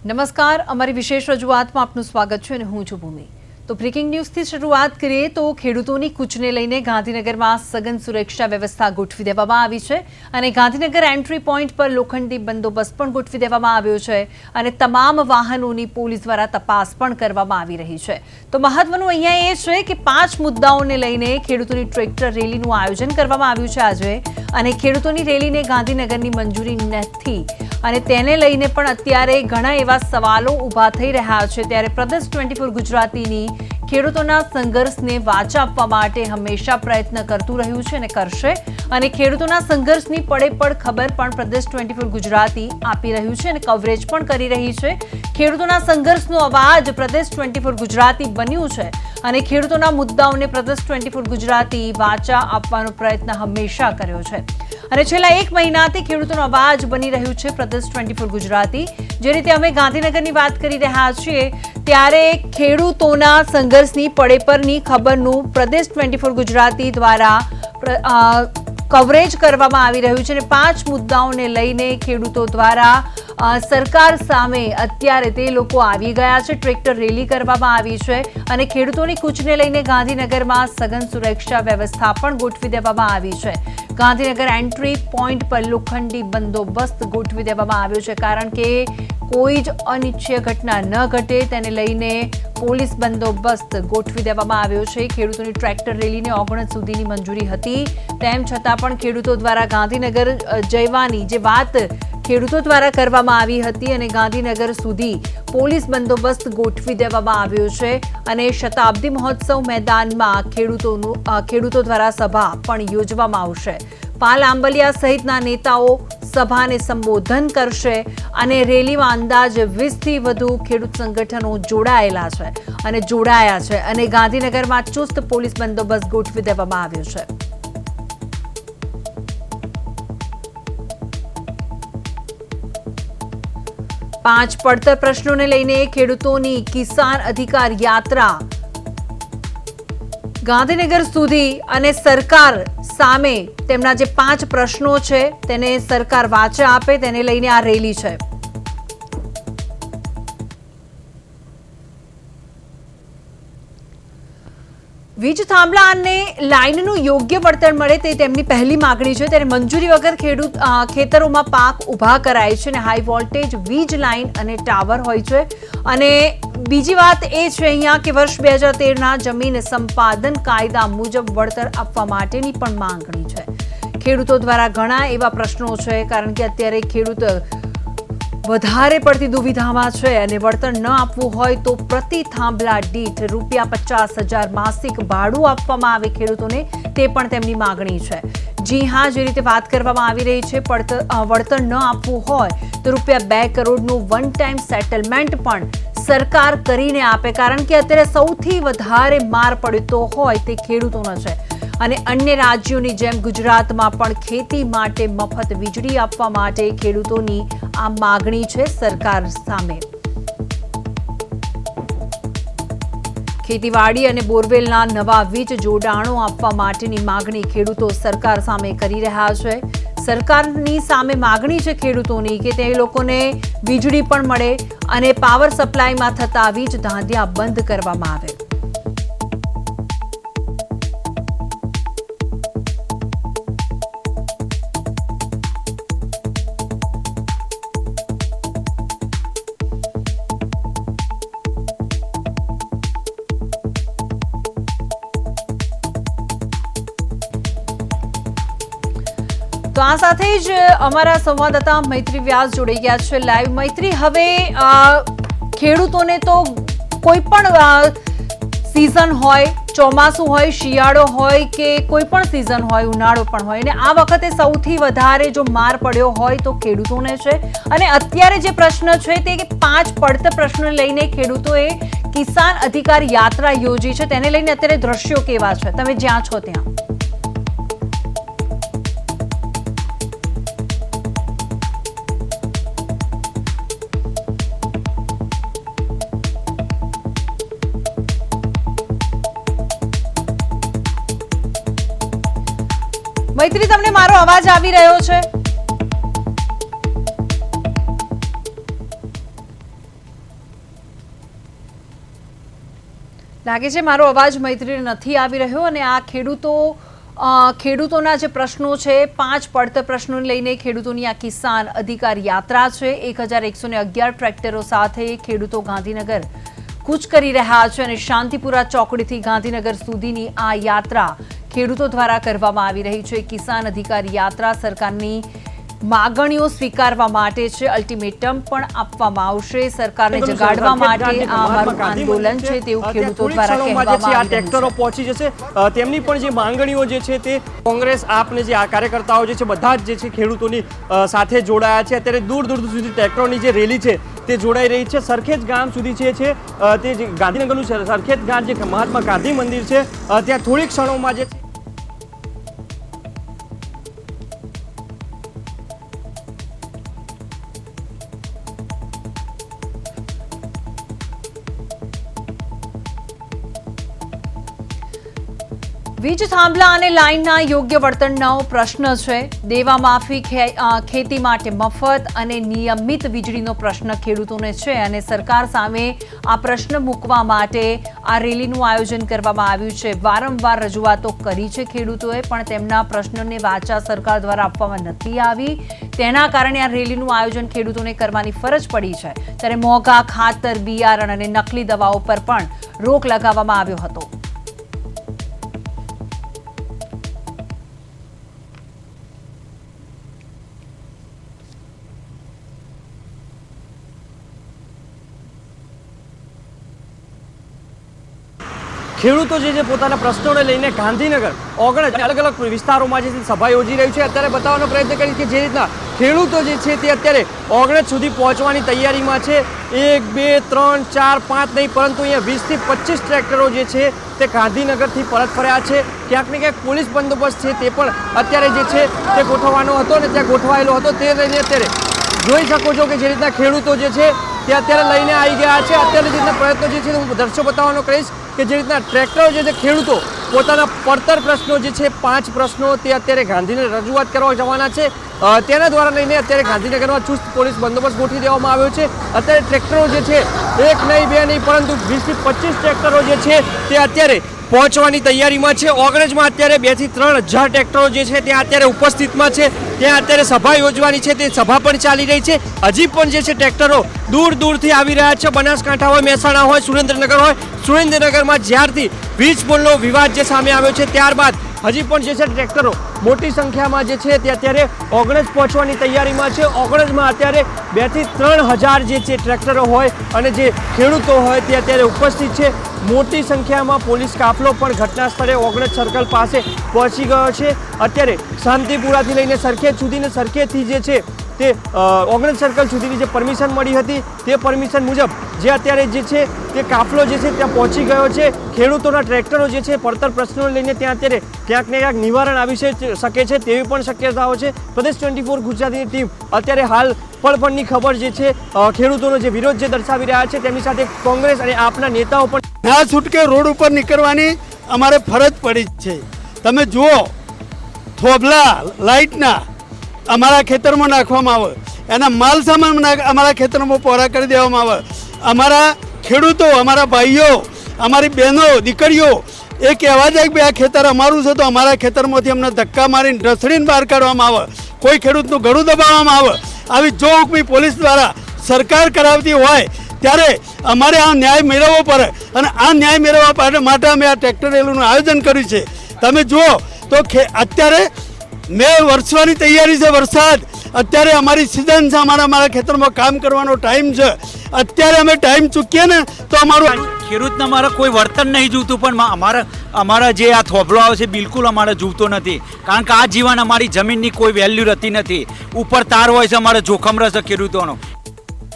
નમસ્કાર, અમારી વિશેષ રજૂઆતમાં આપનું સ્વાગત છે અને હું છું ભૂમિ। તો બ્રેકિંગ ન્યૂઝથી શરૂઆત કરીએ તો ખેડૂતોની કૂચને લઈને ગાંધીનગરમાં સઘન સુરક્ષા વ્યવસ્થા ગોઠવી દેવામાં આવી છે અને ગાંધીનગર એન્ટ્રી પોઈન્ટ પર લોખંડી બંદોબસ્ત પણ ગોઠવી દેવામાં આવ્યો છે અને તમામ વાહનોની પોલીસ દ્વારા તપાસ પણ કરવામાં આવી રહી છે। તો મહત્વનું અહીંયા એ છે કે 5 મુદ્દાઓને લઈને ખેડૂતોની ટ્રેક્ટર રેલીનું આયોજન કરવામાં આવ્યું છે આજે અને ખેડૂતોની રેલીને ગાંધીનગરની મંજૂરી નથી અને તેને લઈને પણ અત્યારે ઘણા એવા સવાલો ઊભા થઈ રહ્યા છે। ત્યારે પ્રદેશ 24 ગુજરાતીની ખેડૂતોના સંઘર્ષને વાચા આપવા માટે હંમેશા પ્રયત્ન કરતું રહ્યું છે અને કરશે અને ખેડૂતોના સંઘર્ષની પડેપડ ખબર પણ પ્રદેશ 24 ગુજરાતી આપી રહ્યું છે અને કવરેજ પણ કરી રહી છે। ખેડૂતોના સંઘર્ષનો અવાજ પ્રદેશ 24 ગુજરાતી બન્યું છે અને ખેડૂતોના મુદ્દાઓને પ્રદેશ 24 ગુજરાતી વાચા આપવાનો પ્રયત્ન હંમેશા કર્યો છે અને છેલ્લા 1 મહિનાથી ખેડૂતોનો અવાજ બની રહ્યું છે પ્રદેશ 24 ગુજરાતી। જે રીતે અમે ગાંધીનગરની વાત કરી રહ્યા છીએ ત્યારે ખેડૂતોના સંઘર્ષની પડેપરની ખબરનું પ્રદેશ 24 ગુજરાતી દ્વારા કવરેજ કરવામાં આવી રહ્યું છે અને 5 મુદ્દાઓને લઈને ખેડૂતો દ્વારા સરકાર સામે અત્યારે તે લોકો આવી ગયા છે। ટ્રેક્ટર રેલી કરવામાં આવી છે અને ખેડૂતોની કૂચને લઈને ગાંધીનગરમાં સઘન સુરક્ષા વ્યવસ્થા પણ ગોઠવી દેવામાં આવી છે। ગાંધીનગર એન્ટ્રી પોઈન્ટ પર લોખંડી બંદોબસ્ત ગોઠવી દેવામાં આવ્યો છે કારણ કે કોઈ જ અનિચ્છનીય ઘટના ન ઘટે તેને લઈને પોલીસ બંદોબસ્ત ગોઠવી દેવામાં આવ્યો છે। ખેડૂતોની ટ્રેક્ટર રેલીને ઓગણસ સુધીની મંજૂરી હતી તેમ છતાં પણ ખેડૂતો દ્વારા ગાંધીનગર જવાની જે વાત ખેડૂતો દ્વારા કરવામાં આવી હતી અને ગાંધીનગર સુધી પોલીસ બંદોબસ્ત ગોઠવી દેવામાં આવ્યો છે અને શતાબ્દી મહોત્સવ મેદાનમાં ખેડૂતો દ્વારા સભા પણ યોજવામાં આવશે। પાલ આંબલિયા સહિતના નેતાઓ સભાને સંબોધન કરશે અને રેલીમાં અંદાજ 20થી વધુ ખેડૂત સંગઠનો જોડાયા છે અને ગાંધીનગરમાં ચુસ્ત પોલીસ બંદોબસ્ત ગોઠવી દેવામાં આવ્યો છે। પાંચ પડતર પ્રશ્નોને લઈને ખેડૂતોની કિસાન અધિકાર યાત્રા ગાંધીનગર સુધી અને સરકાર સામે તેમના જે 5 પ્રશ્નો છે તેને સરકાર વાચા આપે તેને લઈને આ રેલી છે। વીજ થાંભલા અને લાઇનનું યોગ્ય વળતર મળે તે તેમની પહેલી માગણી છે। ત્યારે મંજૂરી વગર ખેતરોમાં પાક ઊભા કરાય છે અને હાઈ વોલ્ટેજ વીજ લાઇન અને ટાવર હોય છે અને બીજી વાત એ છે અહીંયા કે વર્ષ 2013ના જમીન સંપાદન કાયદા મુજબ વળતર આપવા માટેની પણ માંગણી છે। ખેડૂતો દ્વારા ઘણા એવા પ્રશ્નો છે કારણ કે અત્યારે ખેડૂત વધારે પડતી દુવિધામાં છે અને વળતર ન આપવું હોય તો પ્રતિ થાંભલા દીઠ ₹50,000 માસિક ભાડું આપવામાં આવે ખેડૂતોને તે પણ તેમની માંગણી છે। જી હા, જે રીતે વાત કરવામાં આવી રહી છે વળતર ન આપવું હોય તો ₹2 કરોડનું વન ટાઈમ સેટલમેન્ટ પણ સરકાર કરીને આપે કારણ કે અત્યારે સૌથી વધારે માર પડતો હોય તે ખેડૂતોનો છે અને અન્ય રાજ્યોની જેમ ગુજરાતમાં પણ ખેતી માટે મફત વીજળી આપવા માટે ખેડૂતોની આ માગણી છે સરકાર સામે। ખેતીવાડી અને બોરવેલના નવા વીજ જોડાણો આપવા માટેની માગણી ખેડૂતો સરકાર સામે કરી રહ્યા છે। સરકારની સામે માગણી છે ખેડૂતોની કે તે લોકોને વીજળી પણ મળે અને પાવર સપ્લાયમાં થતા વીજ ધાંધિયા બંધ કરવામાં આવે। તો આ સાથે જ અમારા સંવાદદાતા મૈત્રી વ્યાસ જોડાઈ ગયા છે લાઈવ। મૈત્રી, હવે ખેડૂતોને તો કોઈ પણ સિઝન હોય, ચોમાસું હોય, શિયાળો હોય કે કોઈ પણ સિઝન હોય, ઉનાળો પણ હોય અને આ વખતે સૌથી વધારે જો માર પડ્યો હોય તો ખેડૂતોને છે અને અત્યારે જે પ્રશ્ન છે તે 5 પડતર પ્રશ્નો લઈને ખેડૂતોએ કિસાન અધિકાર યાત્રા યોજી છે તેને લઈને અત્યારે દ્રશ્યો કેવા છે તમે જ્યાં છો ત્યાં? મૈત્રી, તમને મારો અવાજ આવી રહ્યો છે? લાગે છે મારો અવાજ મૈત્રી નથી આવી રહ્યો અને આ ખેડૂતોના જે પ્રશ્નો છે 5 પડતર પ્રશ્નોને લઈને ખેડૂતોની આ કિસાન અધિકાર યાત્રા છે 1111 ટ્રેક્ટરો સાથે ખેડૂતો ગાંધીનગર કૂચ કરી રહ્યા છે અને શાંતિપુરા ચોકડીથી ગાંધીનગર સુધીની આ યાત્રા ખેડૂતો દ્વારા કરવામાં આવી રહી છે। કિસાન અધિકાર યાત્રા સરકારની માગણીઓ સ્વીકારવા માટે છે, અલ્ટિમેટમ પણ આપવામાં આવશે, સરકારને જગાડવા માટે આ અમારું આંદોલન છે તેવું ખેડૂતો દ્વારા કહેવામાં આવી રહ્યું છે। ટ્રેક્ટરો પહોંચી જશે, તેમની પણ જે માંગણીઓ જે છે તે કોંગ્રેસ આપને જે આ કાર્યકર્તાઓ જે છે બધા જ જે છે ખેડૂતોની સાથે જોડાયા છે। અત્યારે દૂર દૂર સુધી ટ્રેક્ટરોની જે રેલી છે તે જોડાઈ રહી છે। સરખેજ ગામ સુધી છે તે જે ગાંધીનગરનું સરખેજ ગામ જે મહાત્મા ગાંધી મંદિર છે ત્યાં થોડીક ક્ષણોમાં જે વીજ થાંભલા અને લાઇનના યોગ્ય વર્તનનો પ્રશ્ન છે, દેવા માફી, ખેતી માટે મફત અને નિયમિત વીજળીનો પ્રશ્ન ખેડૂતોને છે અને સરકાર સામે આ પ્રશ્ન મૂકવા માટે આ રેલીનું આયોજન કરવામાં આવ્યું છે। વારંવાર રજૂઆતો કરી છે ખેડૂતોએ, પણ તેમના પ્રશ્નોને વાચા સરકાર દ્વારા આપવામાં નથી આવી, તેના કારણે આ રેલીનું આયોજન ખેડૂતોને કરવાની ફરજ પડી છે। ત્યારે મોંઘા ખાતર, બિયારણ અને નકલી દવાઓ પર પણ રોક લગાવવામાં આવ્યો હતો। ખેડૂતો જે પોતાના પ્રશ્નોને લઈને ગાંધીનગર ઓગણજ અલગ અલગ વિસ્તારોમાં જે સભા યોજી રહ્યું છે। અત્યારે બતાવવાનો પ્રયત્ન કરીશ કે જે રીતના ખેડૂતો જે છે તે અત્યારે ઓગણજ સુધી પહોંચવાની તૈયારીમાં છે। 1 2 3 4 5 નહીં, પરંતુ અહીંયા 20 થી 25 ટ્રેક્ટરો જે છે તે ગાંધીનગરથી પરત ફર્યા છે। ક્યાંક ને ક્યાંક પોલીસ બંદોબસ્ત છે તે પણ અત્યારે જે છે તે ગોઠવવાનો હતો અને ત્યાં ગોઠવાયેલો હતો, તે લઈને અત્યારે જોઈ શકો છો કે જે રીતના ખેડૂતો જે છે તે અત્યારે લઈને આવી ગયા છે। અત્યારે જે રીતના પ્રયત્નો જે છે હું દર્શકો બતાવવાનો કહીશ કે જે રીતના ટ્રેક્ટરો જે છે ખેડૂતો પોતાના પડતર પ્રશ્નો જે છે 5 પ્રશ્નો તે અત્યારે ગાંધીનગર રજૂઆત કરવા જવાના છે, તેના દ્વારા લઈને અત્યારે ગાંધીનગરમાં ચુસ્ત પોલીસ બંદોબસ્ત ગોઠવી દેવામાં આવ્યો છે। અત્યારે ટ્રેક્ટરો જે છે 1 નહીં 2 નહીં, પરંતુ 20 થી 25 ટ્રેક્ટરો જે છે તે અત્યારે પહોંચવાની તૈયારીમાં છે। ઓગણજમાં અત્યારે 2 થી 3 હજાર ટ્રેક્ટરો જે છે ત્યાં અત્યારે ઉપસ્થિતમાં છે, ત્યાં અત્યારે સભા યોજવાની છે, તે સભા પણ ચાલી રહી છે। હજી પણ જે છે ટ્રેક્ટરો દૂર દૂરથી આવી રહ્યા છે, બનાસકાંઠા હોય, મહેસાણા હોય, સુરેન્દ્રનગર હોય। સુરેન્દ્રનગરમાં જ્યારથી વીજ પોલનો વિવાદ જે સામે આવ્યો છે ત્યારબાદ હજી પણ જે છે ટ્રેક્ટરો મોટી સંખ્યામાં જે છે તે અત્યારે ઓગણજ પહોંચવાની તૈયારીમાં છે। ઓગણજમાં અત્યારે 2 થી 3 હજાર જે છે ટ્રેક્ટરો હોય અને જે ખેડૂતો હોય તે અત્યારે ઉપસ્થિત છે। મોટી સંખ્યામાં પોલીસ કાફલો પણ ઘટના સ્થળે ઓગણજ સર્કલ પાસે પહોંચી ગયો છે। અત્યારે શાંતિપુરાથી લઈને સરખેજ સુધીને સરખેજથી જે છે તે ઓગણજ સર્કલ સુધીની જે પરમિશન મળી હતી તે પરમિશન મુજબ જે અત્યારે જે છે તે કાફલો જે છે ત્યાં પહોંચી ગયો છે। ખેડૂતોના ટ્રેક્ટરો જે છે પડતર પ્રશ્નોને લઈને ત્યાં અત્યારે ક્યાંક ને ક્યાંક નિવારણ આવી શકે છે તેવી પણ શક્યતાઓ છે। પ્રદેશ 24 ગુજરાતીની ટીમ અત્યારે હાલ પળની ખબર જે છે ખેડૂતોનો જે વિરોધ જે દર્શાવી રહ્યા છે તેમની સાથે કોંગ્રેસ અને આપના નેતાઓ પણ ના છૂટકે રોડ ઉપર નીકળવાની અમારે ફરજ પડી છે। તમે જુઓ, થોભલા લાઇટના અમારા ખેતરમાં નાખવામાં આવે, એના માલ સામાન અમારા ખેતરમાં પહોળા કરી દેવામાં આવે। અમારા ખેડૂતો, અમારા ભાઈઓ, અમારી બહેનો, દીકરીઓ એ કહેવા જાય કે આ ખેતર અમારું છે, તો અમારા ખેતરમાંથી અમને ધક્કા મારીને ઢસડીને બહાર કાઢવામાં આવે, કોઈ ખેડૂતનું ગળું દબાવવામાં આવે। આવી જો હુકમી પોલીસ દ્વારા સરકાર કરાવતી હોય ત્યારે અમારે આ ન્યાય મેળવવો પડે અને આ ન્યાય મેળવવા માટે અમે આ ટ્રેક્ટર રેલીનું આયોજન કર્યું છે। તમે જુઓ તો અત્યારે મેં વરસવાની તૈયારી છે, વરસાદ અત્યારે અમારી સિઝન છે, અમારા ખેતરમાં કામ કરવાનો ટાઈમ છે। અત્યારે અમે ટાઈમ ચૂકીએ ને તો અમારું ખેડૂતને અમારે કોઈ વર્તન નહીં જોતું, પણ અમારા જે આ થોભલો આવે છે બિલકુલ અમારે જોતો નથી, કારણ કે આ જીવન અમારી જમીનની કોઈ વેલ્યુ રહેતી નથી। ઉપર તાર હોય છે, અમારે જોખમ રહેશે ખેડૂતોનો,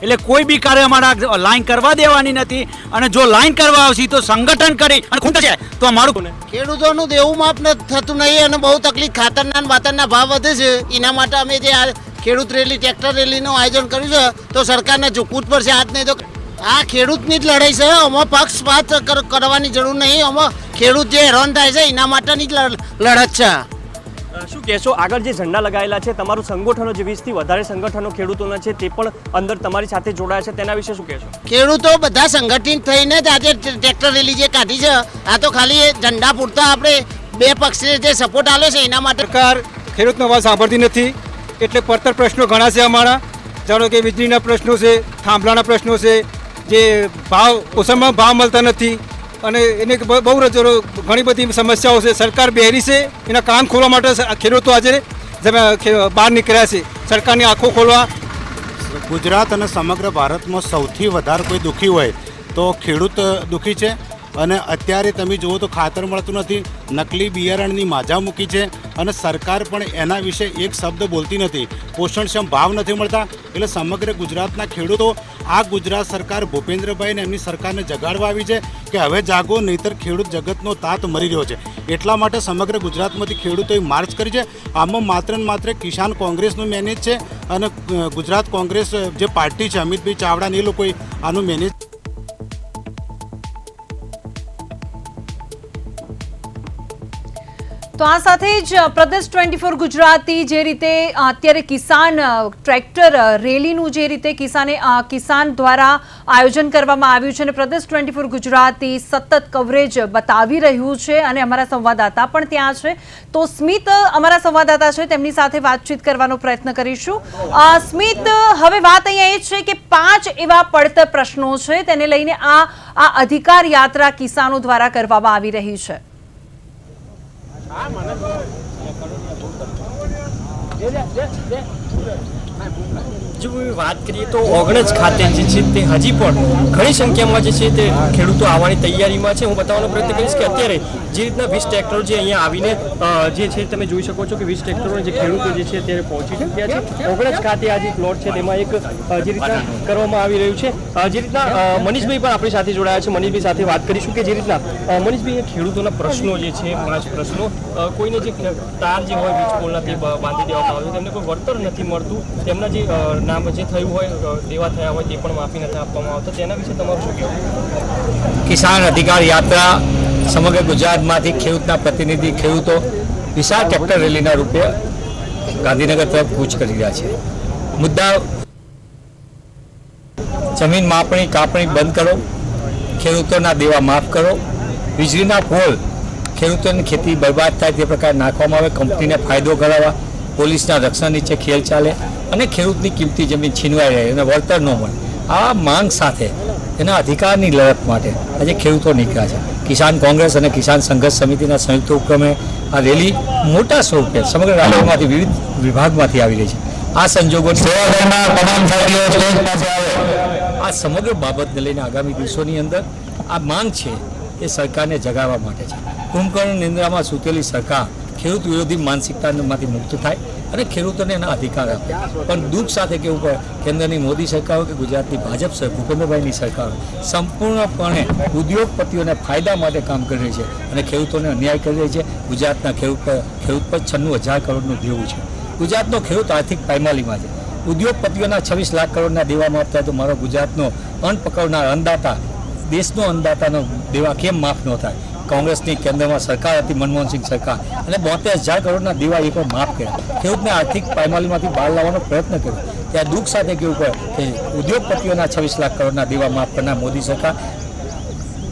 એટલે કોઈ બી કાર્ય અમારા લાઈન કરવા દેવાની નથી અને જો લાઈન કરવા આવશે તો સંગઠન કરી અને ખૂંટ છે તો અમારું ખેડૂતોનું દેવું માપ થતું નહીં અને બહુ તકલીફ, ખાતરના બાતરના ભાવ વધે છે, એના માટે અમે જે આ ખેડૂત રેલી, ટ્રેક્ટર રેલીનું આયોજન કર્યું છે તો સરકારને ઝૂકવું જ પડશે। આજ નહીં તો આ ખેડૂતની જ લડાઈ છે, આમાં પક્ષપાત કરવાની જરૂર નહીં, આમાં ખેડૂત જે હેરાન થાય છે એના માટેની જ લડત છે। શું કહેશો, આગળ જે ઝંડા લગાવેલા છે તમારું સંગઠનો જે 20થી વધારે સંગઠનો ખેડૂતોના છે તે પણ અંદર તમારી સાથે જોડાયા છે, તેના વિશે શું કહેશો? ખેડૂતો બધા સંગઠિત થઈને જ આજે ટ્રેક્ટર રેલી જે કાઢી છે, આ તો ખાલી ઝંડા પૂરતા આપણે બે પક્ષને જે સપોર્ટ આપ્યો છે એના માટે. સરકાર ખેડૂતનો અવાજ સાંભળતી નથી, એટલે પડતર પ્રશ્નો ઘણા છે અમારા. જાણો કે વીજળીના પ્રશ્નો છે, થાંભલાના પ્રશ્નો છે, જે ઓછામાં ભાવ મળતા નથી, અને એને બહુ ઘણી બધી સમસ્યાઓ છે. સરકાર બહેરી છે, એના કાન ખોલવા માટે ખેડૂતો આજે બહાર નીકળ્યા છે, સરકારની આંખો ખોલવા. ગુજરાત અને સમગ્ર ભારતમાં સૌથી વધારે કોઈ દુઃખી હોય તો ખેડૂત દુઃખી છે. અને અત્યારે તમે જુઓ તો ખાતર મળતું નથી, નકલી બિયારણની માજા મૂકી છે, અને સરકાર પણ એના વિશે એક શબ્દ બોલતી નથી. પોષણક્ષમ ભાવ નથી મળતા. એટલે સમગ્ર ગુજરાતના ખેડૂતો આ ગુજરાત સરકાર ભૂપેન્દ્રભાઈ અને એમની સરકારને જગાડવા આવી છે કે હવે જાગો, નહીંતર ખેડૂત જગતનો તાત મરી રહ્યો છે. એટલા માટે સમગ્ર ગુજરાતમાંથી ખેડૂતોએ માર્ચ કરી છે. આમાં માત્ર ને માત્ર કિસાન કોંગ્રેસનું મેનેજ છે, અને ગુજરાત કોંગ્રેસ જે પાર્ટી છે અમિતભાઈ ચાવડા એ લોકોએ આનું મેનેજ. તો આ સાથે જ પ્રદેશ 24 ગુજરાતી જે રીતે અત્યારે કિસાન ટ્રેક્ટર રેલીનું જે રીતે કિસાન દ્વારા આયોજન કરવામાં આવ્યું છે, અને પ્રદેશ 24 ગુજરાતી સતત કવરેજ બતાવી રહ્યું છે, અને અમારા સંવાદદાતા પણ ત્યાં છે. તો સ્મિત અમારા સંવાદદાતા છે, તેમની સાથે વાતચીત કરવાનો પ્રયત્ન કરીશું. સ્મિત, હવે વાત અહીંયા એ છે કે 5 એવા પડતર પ્રશ્નો છે, તેને લઈને આ અધિકાર યાત્રા કિસાનો દ્વારા કરવામાં આવી રહી છે. જો વાત કરીએ તો ઓગણજ ખાતે જે છે તે હજી પણ ઘણી સંખ્યામાં જે છે તે ખેડૂતો આવવાની તૈયારીમાં છે. હું બતાવવાનો પ્રયત્ન કરીશ કે અત્યારે જે રીતના 20 ટ્રેક્ટરો જે અહીંયા આવીને જે છે તમે જોઈ શકો છો કે 20 ટ્રેક્ટરો જે ખેડૂતો જે છે અત્યારે પહોંચી ચૂક્યા છે. ઓગણજ ખાતે આ જે પ્લોટ છે તેમાં એક જે રીતના કરવામાં આવી રહ્યું છે, જે રીતના મનીષભાઈ પણ આપણી સાથે જોડાયા છે. મનીષભાઈ સાથે વાત કરીશું કે જે રીતના મનીષભાઈ ખેડૂતોના પ્રશ્નો જે છે 5 પ્રશ્નો, કોઈને જે તાર જે હોય વીજ પોલના તે બાંધી દેવામાં આવે છે, તેમને કોઈ વળતર નથી મળતું, તેમના જે નામ જે થયું હોય દેવા થયા હોય તે પણ માફી નથી આપવામાં આવતા, તેના વિશે તમારું શું કહેવું? કિસાન અધિકાર યાત્રા સમગ્ર ગુજરાતમાંથી ખેડૂતના પ્રતિનિધિ ખેડૂતો વિશાળ ટ્રેક્ટર રેલીના રૂપે ગાંધીનગર તરફ કૂચ કરી રહ્યા છે. મુદ્દા જમીન માપણી કાપણી બંધ કરો, ખેડૂતોના દેવા માફ કરો, વીજળીના પોલ ખેડૂતોની ખેતી બરબાદ થાય તે પ્રકારે નાખવામાં આવે, કંપનીને ફાયદો કરાવવા, પોલીસના રક્ષણ નીચે ખેલ ચાલે, અને ખેડૂતની કિંમતી જમીન છીનવાઈ રહે અને વળતર ન મળે. આ માંગ સાથે એના અધિકારની લડત માટે આજે ખેડૂતો નીકળ્યા છે. કિસાન કોંગ્રેસ અને કિસાન સંઘર્ષ સમિતિના સંયુક્ત ઉપક્રમે આ રેલી મોટા સ્વરૂપે સમગ્ર રાજ્યમાંથી વિવિધ વિભાગમાંથી આવી રહી છે. આ સંજોગોની આ સમગ્ર બાબતને લઈને આગામી દિવસોની અંદર આ માંગ છે એ સરકારને જગાડવા માટે છે. કુંભકર્ણ નિંદ્રામાં સૂતેલી સરકાર ખેડૂત વિરોધી માનસિકતામાંથી મુક્ત થાય અને ખેડૂતોને એના અધિકાર આપે. પણ દુઃખ સાથે કહેવું પડે, કેન્દ્રની મોદી સરકાર હોય કે ગુજરાતની ભાજપ સરકાર, ભૂપેન્દ્રભાઈની સરકાર સંપૂર્ણપણે ઉદ્યોગપતિઓને ફાયદા માટે કામ કરી રહી છે અને ખેડૂતોને અન્યાય કરી રહી છે. ગુજરાતના ખેડૂત પર 96,000 કરોડનું દેવું છે. ગુજરાતનો ખેડૂત આર્થિક પાયમાલીમાં છે. ઉદ્યોગપતિઓના 26 લાખ કરોડના દેવા માફ થાય તો મારો ગુજરાતનો અન્ન પકવનાર અન્નદાતા, દેશનો અન્નદાતાનો દેવા કેમ માફ ન થાય? કોંગ્રેસની કેન્દ્રમાં સરકાર હતી, મનમોહનસિંહ સરકાર, અને 72,000 કરોડના દેવા એ પણ માફ કર્યા. ખેડૂતને આર્થિક પાયમાલીમાંથી બહાર લાવવાનો પ્રયત્ન કર્યો. ત્યાં દુઃખ સાથે કહેવું પડે કે ઉદ્યોગપતિઓના 26 લાખ કરોડના દેવા માફ કરનાર મોદી સરકાર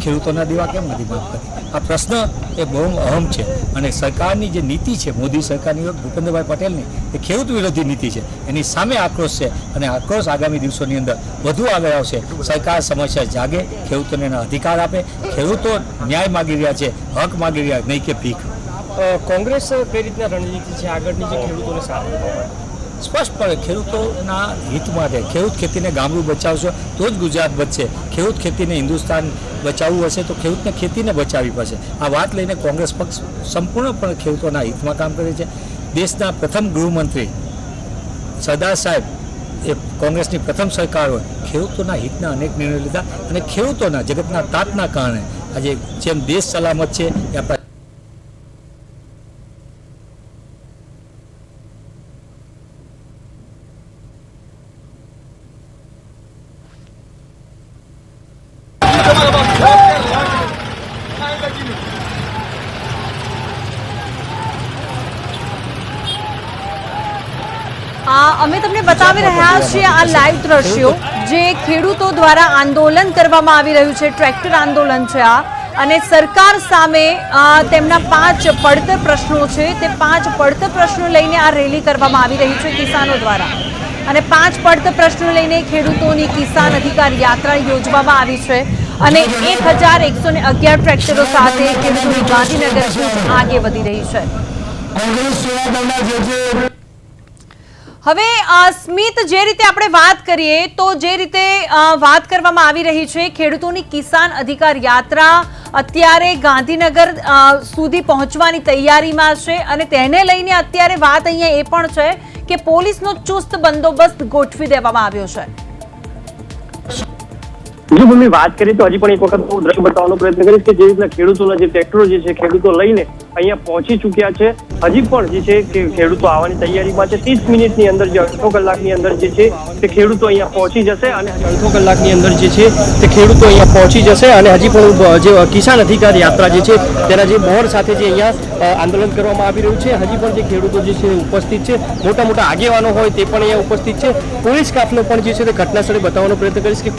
ખેડૂતોના દેવા કેમ નથી માફ કરતી? આ પ્રશ્ન એ બહુ અહમ છે, અને સરકારની જે નીતિ છે મોદી સરકારની, ભૂપેન્દ્રભાઈ પટેલની, એ ખેડૂત વિરોધી નીતિ છે. એની સામે આક્રોશ છે, અને આક્રોશ આગામી દિવસોની અંદર વધુ આગળ આવશે. સરકાર સમસ્યા જાગે, ખેડૂતોને એના અધિકાર આપે. ખેડૂતો ન્યાય માગી રહ્યા છે, હક માગી રહ્યા, નહીં કે ભીખ. કોંગ્રેસ કઈ રીતના રણનીતિ છે આગળની જે ખેડૂતોને સાથ સ્પષ્ટપણે ખેડૂતોના હિત માટે, ખેડૂત ખેતીને ગામડું બચાવશો તો જ ગુજરાત બચશે. ખેડૂત ખેતીને હિન્દુસ્તાન બચાવવું હશે તો ખેડૂતને ખેતીને બચાવવી પડશે. આ વાત લઈને કોંગ્રેસ પક્ષ સંપૂર્ણપણે ખેડૂતોના હિતમાં કામ કરે છે. દેશના પ્રથમ ગૃહમંત્રી સરદાર સાહેબ એ કોંગ્રેસની પ્રથમ સરકાર હોય, ખેડૂતોના હિતના અનેક નિર્ણયો લીધા, અને ખેડૂતોના જગતના તાતના કારણે આજે જેમ દેશ સલામત છે એ આપણા અમે તમને બતાવી રહ્યા છીએ આ લાઈવ દ્રશ્યો જે ખેડૂતો દ્વારા આંદોલન કરવામાં આવી રહ્યું છે, ટ્રેક્ટર આંદોલન છે આ, અને સરકાર સામે તેમના 5 પડતર પ્રશ્નો છે, તે 5 પડતર પ્રશ્નો લઈને આ રેલી કરવામાં આવી રહી છે કિસાનો દ્વારા, અને 5 પડતર પ્રશ્નો લઈને ખેડૂતોની કિસાન અધિકાર યાત્રા યોજવામાં આવી છે, અને 1111 ટ્રેક્ટરો સાથે ખેડૂતોની ગાંધીનગર કૂચ આગે વધી રહી છે. હવે સ્મિત, જે રીતે આપણે વાત કરીએ તો જે રીતે વાત કરવામાં આવી રહી છે, ખેડૂતોની કિસાન અધિકાર યાત્રા અત્યારે ગાંધીનગર સુધી પહોંચવાની તૈયારીમાં છે, અને તેને લઈને અત્યારે વાત અહીંયા એ પણ છે કે પોલીસનો ચુસ્ત બંદોબસ્ત ગોઠવી દેવામાં આવ્યો છે. જો ભૂમિ વાત કરીએ તો હજી પણ એક વખત હું દ્રશ્ય બતાવવાનો પ્રયત્ન કરીશ કે જે રીતના ખેડૂતોના જે ટ્રેક્ટરો જે છે ખેડૂતો લઈને અહીંયા પહોંચી ચૂક્યા છે, હજી પણ જે છે કે ખેડૂતો આવવાની તૈયારીમાં છે. 30 મિનિટની અંદર જે અડધો કલાકની અંદર જે છે તે ખેડૂતો અહીંયા પહોંચી જશે, અને અડધો કલાકની અંદર જે છે તે ખેડૂતો અહીંયા પહોંચી જશે, અને હજી પણ જે કિસાન અધિકાર યાત્રા જે છે તેના જે બોર્ડ સાથે જે અહીંયા આંદોલન કરવામાં આવી રહ્યું છે, હજી પણ જે ખેડૂતો જે છે ઉપસ્થિત છે, મોટા મોટા આગેવાનો હોય તે પણ અહીંયા ઉપસ્થિત છે. પોલીસ કાફલો પણ જે છે તે ઘટના સ્થળે બતાવવાનો પ્રયત્ન કરીશ કે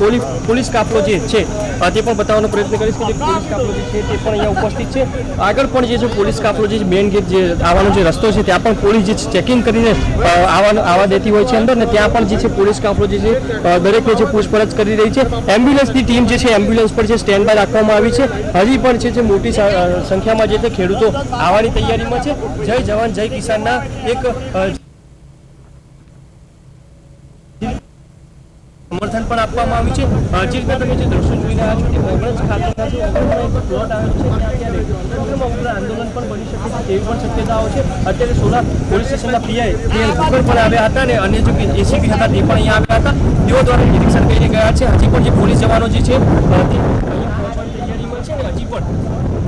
પોલીસ કાફલો જે છે તે પણ બતાવવાનો પ્રયત્ન કરીશ કે જે પોલીસ કાફલો જે છે તે પણ અહીંયા ઉપસ્થિત છે. આગળ પણ જે છે પોલીસ કાફલો જે મેઇન ગેટ જે આવવાનો જે રસ્તો છે ત્યાં પણ પોલીસ જે ચેકિંગ કરીને આવવા દેતી હોય છે અંદર, ને ત્યાં પણ જે છે પોલીસ કાફલો જે છે દરેકને જે પૂછપરછ કરી રહી છે. એમ્બ્યુલન્સની ટીમ જે છે એમ્બ્યુલન્સ પર જે સ્ટેન્ડ બાય રાખવામાં આવી છે. હજી પણ છે મોટી સંખ્યામાં જે છે ખેડૂતો આવવાની તૈયારીમાં છે. જય જવાન જય કિસાનના એક સમર્થન પણ આપવામાં આવ્યું છે. જે રીતે તમે જે દ્રશ્યો જોઈ રહ્યા છો તે ઓગણજ ખાતેના છે, ઓગણજ પ્લોટ આવેલો છે, અત્યારે આંદોલન પણ બની શકે છે તેવી પણ શક્યતાઓ છે. અત્યારે સોલા પોલીસ સ્ટેશનના પીઆઈ પણ આવ્યા હતા, અને અન્ય જે એસીપી હતા તે પણ અહીંયા આવ્યા હતા. તેઓ દ્વારા નિરીક્ષણ કરીને ગયા છે. હજી પણ જે પોલીસ જવાનો જે છે તે અહીંયા પહોંચવાની તૈયારીમાં છે, અને હજી પણ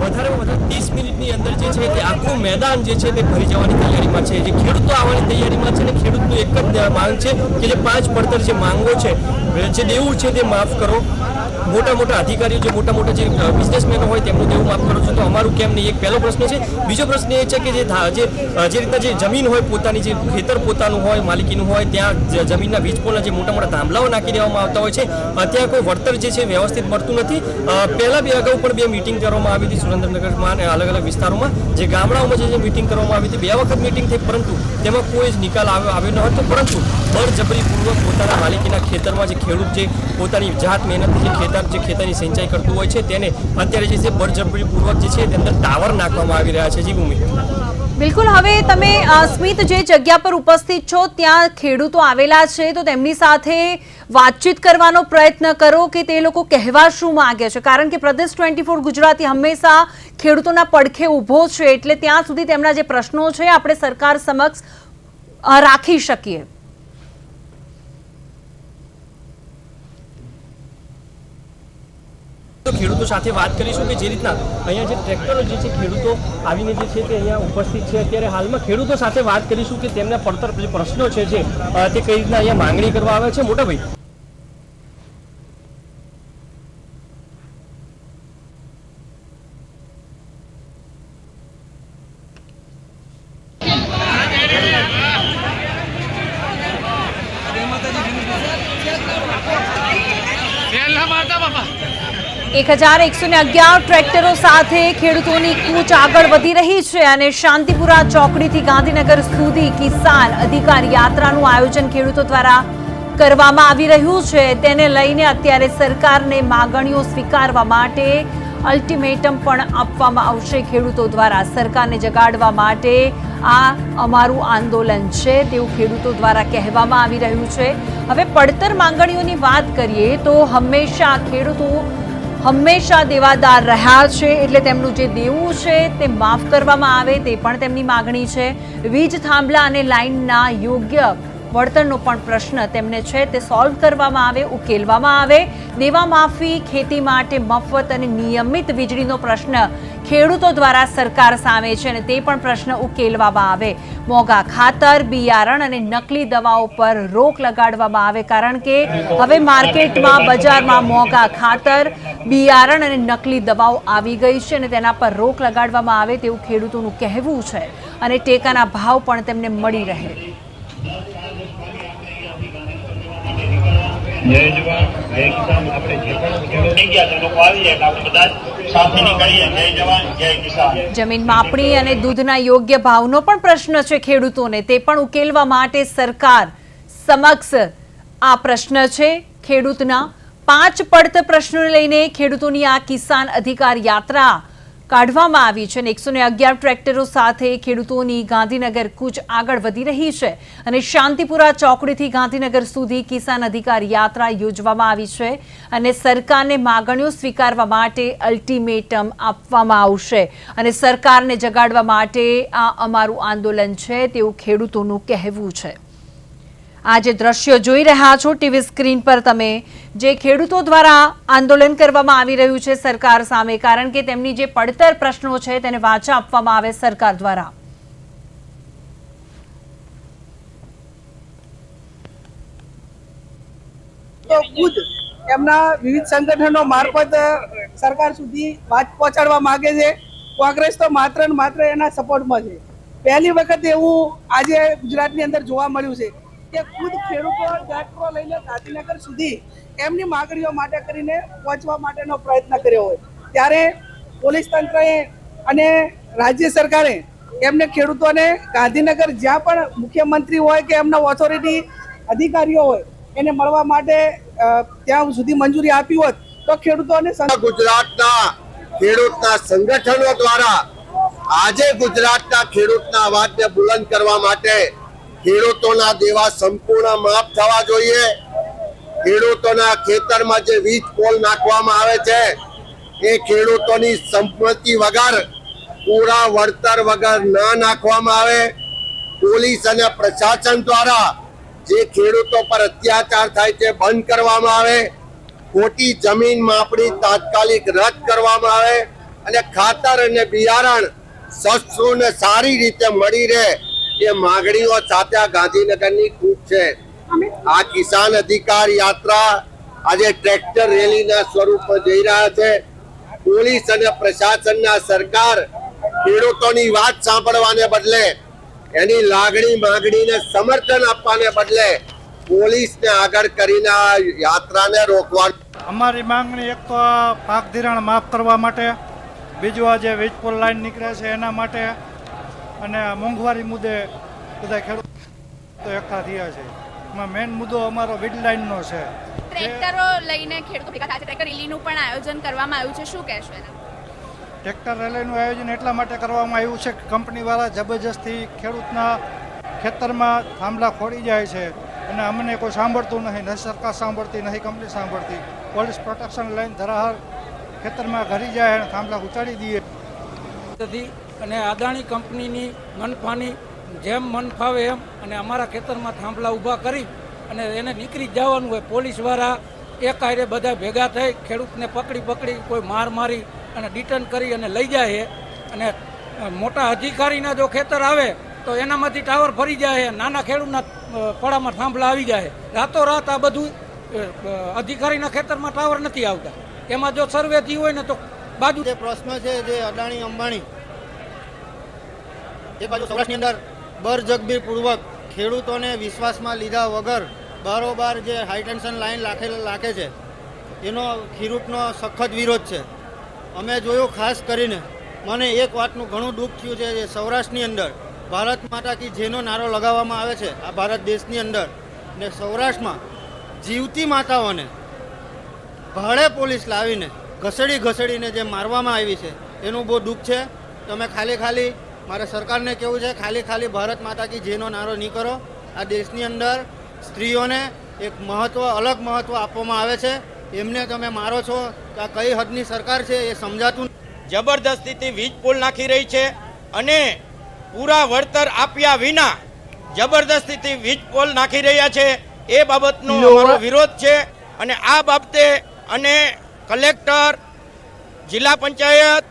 વધારેમાં વધારે 30 મિનિટની અંદર જે છે તે આખું મેદાન જે છે તે ભરી જવાની તૈયારીમાં છે. જે ખેડૂતો આવવાની તૈયારીમાં છે, ને ખેડૂતનું એક જ માંગ છે કે જે 5 પડતર જે માંગો છે, જે દેવું છે તે માફ કરો. મોટા મોટા અધિકારીઓ, જે મોટા મોટા જે બિઝનેસમેનો હોય તેમનું દેવું માફ કરો છો, તો અમારું કેમ નહીં, એક પહેલો પ્રશ્ન છે. બીજો પ્રશ્ન એ છે કે જે રીતના જે જમીન હોય પોતાની, જે ખેતર પોતાનું હોય, માલિકીનું હોય, ત્યાં જમીનના વીજપોલના જે મોટા મોટા થાંભલાઓ નાખી દેવામાં આવતા હોય છે, ત્યાં કોઈ વળતર જે છે વ્યવસ્થિત મળતું નથી. પહેલાં અગાઉ પણ 2 મિટિંગ કરવામાં આવી હતી સુરેન્દ્રનગરમાં અને અલગ અલગ વિસ્તારોમાં, જે ગામડાઓમાં જે મિટિંગ કરવામાં આવી હતી, 2 વખત મિટિંગ થઈ, પરંતુ તેમાં કોઈ જ નિકાલ આવ્યો ન હતો. પરંતુ બળજબરીપૂર્વક પોતાના માલિકીના ખેતરમાં જે ખેડૂત જે પોતાની જાત મહેનતથી જે ખેતરની સિંચાઈ કરતું હોય છે તેને અત્યારે જે છે બળજબરીપૂર્વક જે છે તે અંદર ટાવર નાખવામાં આવી રહ્યા છે. જી ભૂમિ, બિલકુલ. હવે તમે સ્મિત જે જગ્યા પર ઉપસ્થિત છો ત્યાં ખેડૂતો આવેલા છે, તો તેમની સાથે વાતચીત કરવાનો પ્રયત્ન કરો કે તે લોકો કહેવા શું માંગે છે, કારણ કે પ્રદેશ 24 ગુજરાતી હંમેશા ખેડૂતોના પડખે ઊભો છે, એટલે ત્યાં સુધી તેમના જે પ્રશ્નો છે આપણે સરકાર સમક્ષ રાખી શકીએ. તો ખેડૂતો સાથે વાત કરીશું કે જે રીતના અહીંયા જે ટ્રેક્ટરો જે છે ખેડૂતો આવીને જે છે તે અહીંયા ઉપસ્થિત છે. અત્યારે હાલમાં ખેડૂતો સાથે વાત કરીશું કે તેમના પડતર જે પ્રશ્નો છે તે કઈ રીતના અહીંયા માંગણી કરવા આવે છે. મોટા ભાઈ, બાપા 1111 ટ્રેક્ટરો સાથે ખેડૂતોની કૂચ આગળ વધી રહી છે, અને શાંતિપુરા ચોકડીથી ગાંધીનગર સુધી કિસાન અધિકાર યાત્રાનું આયોજન ખેડૂતો દ્વારા કરવામાં આવી રહ્યું છે. તેને લઈને અત્યારે સરકારને માગણીઓ સ્વીકારવા માટે અલ્ટિમેટમ પણ આપવામાં આવશે ખેડૂતો દ્વારા. સરકારને જગાડવા માટે આ અમારું આંદોલન છે તેવું ખેડૂતો દ્વારા કહેવામાં આવી રહ્યું છે. હવે પડતર માંગણીઓની વાત કરીએ તો હંમેશા ખેડૂતો દેવાદાર રહ્યા છે, એટલે તેમનું જે દેવું છે તે માફ કરવામાં આવે તે પણ તેમની માગણી છે. વીજ થાંભલા અને લાઇનના યોગ્ય વળતરનો પણ પ્રશ્ન તેમને છે તે સોલ્વ કરવામાં આવે, ઉકેલવામાં આવે. દેવા માફી, ખેતી માટે મફત અને નિયમિત વીજળીનો પ્રશ્ન ખેડૂતો દ્વારા સરકાર સામે છે, અને તે પણ પ્રશ્ન ઉકેલવામાં આવે. મોંઘા ખાતર, બિયારણ અને નકલી દવાઓ પર રોક લગાડવામાં આવે, કારણ કે હવે માર્કેટમાં, બજારમાં મોંઘા ખાતર, બિયારણ અને નકલી દવાઓ આવી ગઈ છે, અને તેના પર રોક લગાડવામાં આવે તેવું ખેડૂતોનું કહેવું છે, અને ટેકાના ભાવ પણ તેમને મળી રહે. જય જવાન જય કિસાન. આપણે જે પણ ખેડૂત થઈ ગયા છે લોકો આવી જાય આપણે બધા સાથે નીકળીએ. જય જવાન જય કિસાન. જમીન માપણી અને દૂધના યોગ્ય ભાવનો પણ પ્રશ્ન છે ખેડૂતોને, તે પણ ઉકેલવા માટે સરકાર સમક્ષ આ પ્રશ્ન છે ખેડૂતના. 5 પડતર પ્રશ્નોને લઈને ખેડૂતોની આ કિસાન અધિકાર યાત્રા કાઢવામાં આવી છે અને 111 ટ્રેક્ટરો સાથે ખેડૂતોની ગાંધીનગર કૂચ આગળ વધી રહી છે અને શાંતિપુરા ચોકડીથી ગાંધીનગર સુધી કિસાન અધિકાર યાત્રા યોજવામાં આવી છે અને સરકારને માગણીઓ સ્વીકારવા માટે અલ્ટિમેટમ આપવામાં આવશે અને સરકારને જગાડવા માટે આ અમારું આંદોલન છે તેવું ખેડૂતોનું કહેવું છે. આ જે દ્રશ્યો જોઈ રહ્યા છો ટીવી સ્ક્રીન પર તમે, જે ખેડૂતો દ્વારા આંદોલન કરવામાં આવી રહ્યું છે સરકાર સામે, કારણ કે તેમની જે પડતર પ્રશ્નો છે તેને વાચા આપવામાં આવે સરકાર દ્વારા. તો ખુદ એમના વિવિધ સંગઠનો મારફત સરકાર સુધી વાત પહોંચાડવા માંગે છે. કોંગ્રેસ તો માત્ર ને માત્ર એના સપોર્ટમાં છે. પહેલી વખત એવું આજે ગુજરાતની અંદર જોવા મળ્યું છે કે ખુદ ખેડૂતો ટ્રેક્ટરો લઈને ગાંધીનગર સુધી એમની માગણીઓ માટે કરીને પહોંચવા માટેનો પ્રયત્ન કર્યો હોય, ત્યારે પોલીસ તંત્રએ અને રાજ્ય સરકારે એમને ખેડૂતોને ગાંધીનગર જ્યાં પણ મુખ્યમંત્રી હોય કે એમના ઓથોરિટી અધિકારીઓ હોય એને મળવા માટે ત્યાં સુધી મંજૂરી આપી હોત તો ખેડૂતોને ગુજરાતના ખેડૂતના સંગઠનો દ્વારા આજે ગુજરાતના ખેડૂતના અવાજને બુલંદ કરવા માટે ખેડૂતોના દેવા સંપૂર્ણ માફ થવા જોઈએ. ખેડૂતોના ખેતરમાં જે વીજ પોલ નાખવામાં આવે છે એ ખેડૂતોની સંમતિ વગર, પૂરા વળતર વગર ના નાખવામાં આવે. પોલીસ અને પ્રશાસન દ્વારા જે ખેડૂતો પર અત્યાચાર થાય છે બંધ કરવામાં આવે. ખોટી જમીન માપણી તાત્કાલિક રદ કરવામાં આવે અને ખાતર અને બિયારણ સસ્તું ને સારી રીતે મળી રહે એ માગણીઓ સાથે આ ગાંધીનગરની કૂચ છે. આ કિસાન અધિકાર યાત્રા આજે ટ્રેક્ટર રેલીના સ્વરૂપમાં જઈ રહ્યા છે. પોલીસ અને પ્રશાસનના સરકાર ખેડૂતોની વાત સાંભળવાને બદલે, એની લાગણી માગણીને સમર્થન આપવાને બદલે પોલીસને આગળ કરીને આ યાત્રાને રોકવા. અમારી માંગણી એક તો આ પાક ધિરાણ માફ કરવા માટે, બીજું આ જે વીજ પોલ લાઈન નીકળે છે એના માટે, અને મોંઘવારી મુદ્દે બધા ખેડૂતો એકઠા થયા છે. એમાં મેઇન મુદ્દો અમારો વીજ લાઈનનો છે. ટ્રેક્ટરો લઈને ખેડૂતો ભેગા થાય છે, ટ્રેક્ટર રેલીનું પણ આયોજન કરવામાં આવ્યું છે, શું કહેશો એના? ટ્રેક્ટર રેલીનું આયોજન એટલા માટે કરવામાં આવ્યું છે કે કંપનીવાળા જબરજસ્તી ખેડૂતના ખેતરમાં થાંભલા ખોડી જાય છે અને અમને કોઈ સાંભળતું નહીં, ન સરકાર સાંભળતી, નહીં કંપની સાંભળતી. પોલીસ પ્રોટેક્શન લઈને ધરાહર ખેતરમાં ઘરી જાય અને થાંભલા ઉચાડી દઈએ. અને અદાણી કંપનીની મનફાની જેમ મન ફાવે એમ અને અમારા ખેતરમાં થાંભલા ઊભા કરી અને એને નીકળી જવાનું હોય. પોલીસવાળા એકાયરે બધા ભેગા થઈ ખેડૂતને પકડી કોઈ મારી અને ડિટેન કરી અને લઈ જાય. અને મોટા અધિકારીના જો ખેતર આવે તો એનામાંથી ટાવર ફરી જાય, નાના ખેડૂતના પડામાં થાંભલા આવી જાય. રાતોરાત આ બધું અધિકારીના ખેતરમાં ટાવર નથી આવતા. એમાં જો સર્વે થયું હોય ને તો બાજુ જે પ્રશ્ન છે જે અદાણી અંબાણી એ બાજુ સૌરાષ્ટ્રની અંદર બળજબરીપૂર્વક ખેડૂતોને વિશ્વાસમાં લીધા વગર બારોબાર જે હાઈ ટેન્શન લાઈન રાખે છે એનો ખેડૂતનો સખત વિરોધ છે. અમે જોયું, ખાસ કરીને મને એક વાતનું ઘણું દુઃખ થયું છે જે સૌરાષ્ટ્રની અંદર ભારત માતા કી જેનો નારો લગાવવામાં આવે છે આ ભારત દેશની અંદર, ને સૌરાષ્ટ્રમાં જીવતી માતાઓને ભાડે પોલીસ લાવીને ઘસડીને જે મારવામાં આવી છે એનું બહુ દુઃખ છે. તમે ખાલી મારે સરકારને કહેવું છે, ખાલી ભારત માતા કી જેનો નારો નહીં કરો. આ દેશની અંદર સ્ત્રીઓને એક અલગ મહત્વ આપવામાં આવે છે, એમને તમે મારો છો તો આ કઈ હદની સરકાર છે એ સમજાતું. જબરદસ્તીથી વીજ પોલ નાખી રહી છે અને પૂરા વળતર આપ્યા વિના જબરદસ્તીથી વીજ પોલ નાખી રહ્યા છે. એ બાબતનો અમારો વિરોધ છે અને આ બાબતે અને કલેક્ટર, જિલ્લા પંચાયત,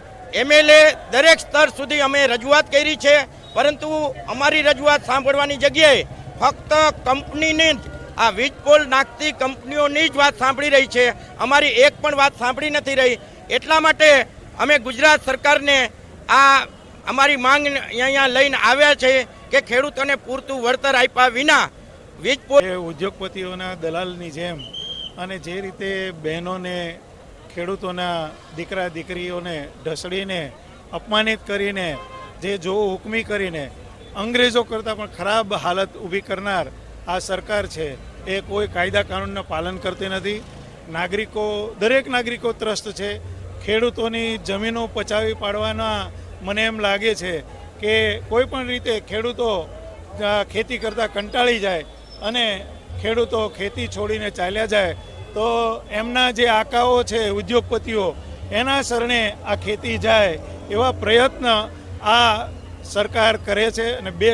MLA દરેક સ્તર સુધી અમે રજૂઆત કરી છે, પરંતુ અમારી રજૂઆત સાંભળવાની જગ્યાએ ફક્ત કંપનીની જ આ વીજ પોલ નાખતી કંપનીઓની જ વાત સાંભળી રહી છે. અમારી એક પણ વાત સાંભળી નથી રહી. એટલા માટે અમે ગુજરાત સરકારને આ અમારી માંગ અહીંયા લઈને આવ્યા છે કે ખેડૂતોને પૂરતું વળતર આપ્યા વિના વીજ પોલ. ઉદ્યોગપતિઓના દલાલની જેમ અને જે રીતે બહેનોને ખેડૂતોના દીકરા દીકરીઓને ઢસડીને અપમાનિત કરીને જે જોવો હુકમી કરીને અંગ્રેજો કરતાં પણ ખરાબ હાલત ઊભી કરનાર આ સરકાર છે એ કોઈ કાયદા કાનૂનનું પાલન કરતી નથી. નાગરિકો, દરેક નાગરિકો ત્રસ્ત છે. ખેડૂતોની જમીનો પચાવી પાડવાના મને એમ લાગે છે કે કોઈ પણ રીતે ખેડૂતો ખેતી કરતાં કંટાળી જાય અને ખેડૂતો ખેતી છોડીને ચાલ્યા જાય તો એમના જે આકાઓ છે ઉદ્યોગપતિઓ એના શરણે આ ખેતી જાય એવા પ્રયત્ન આ સરકાર કરે છે. અને બે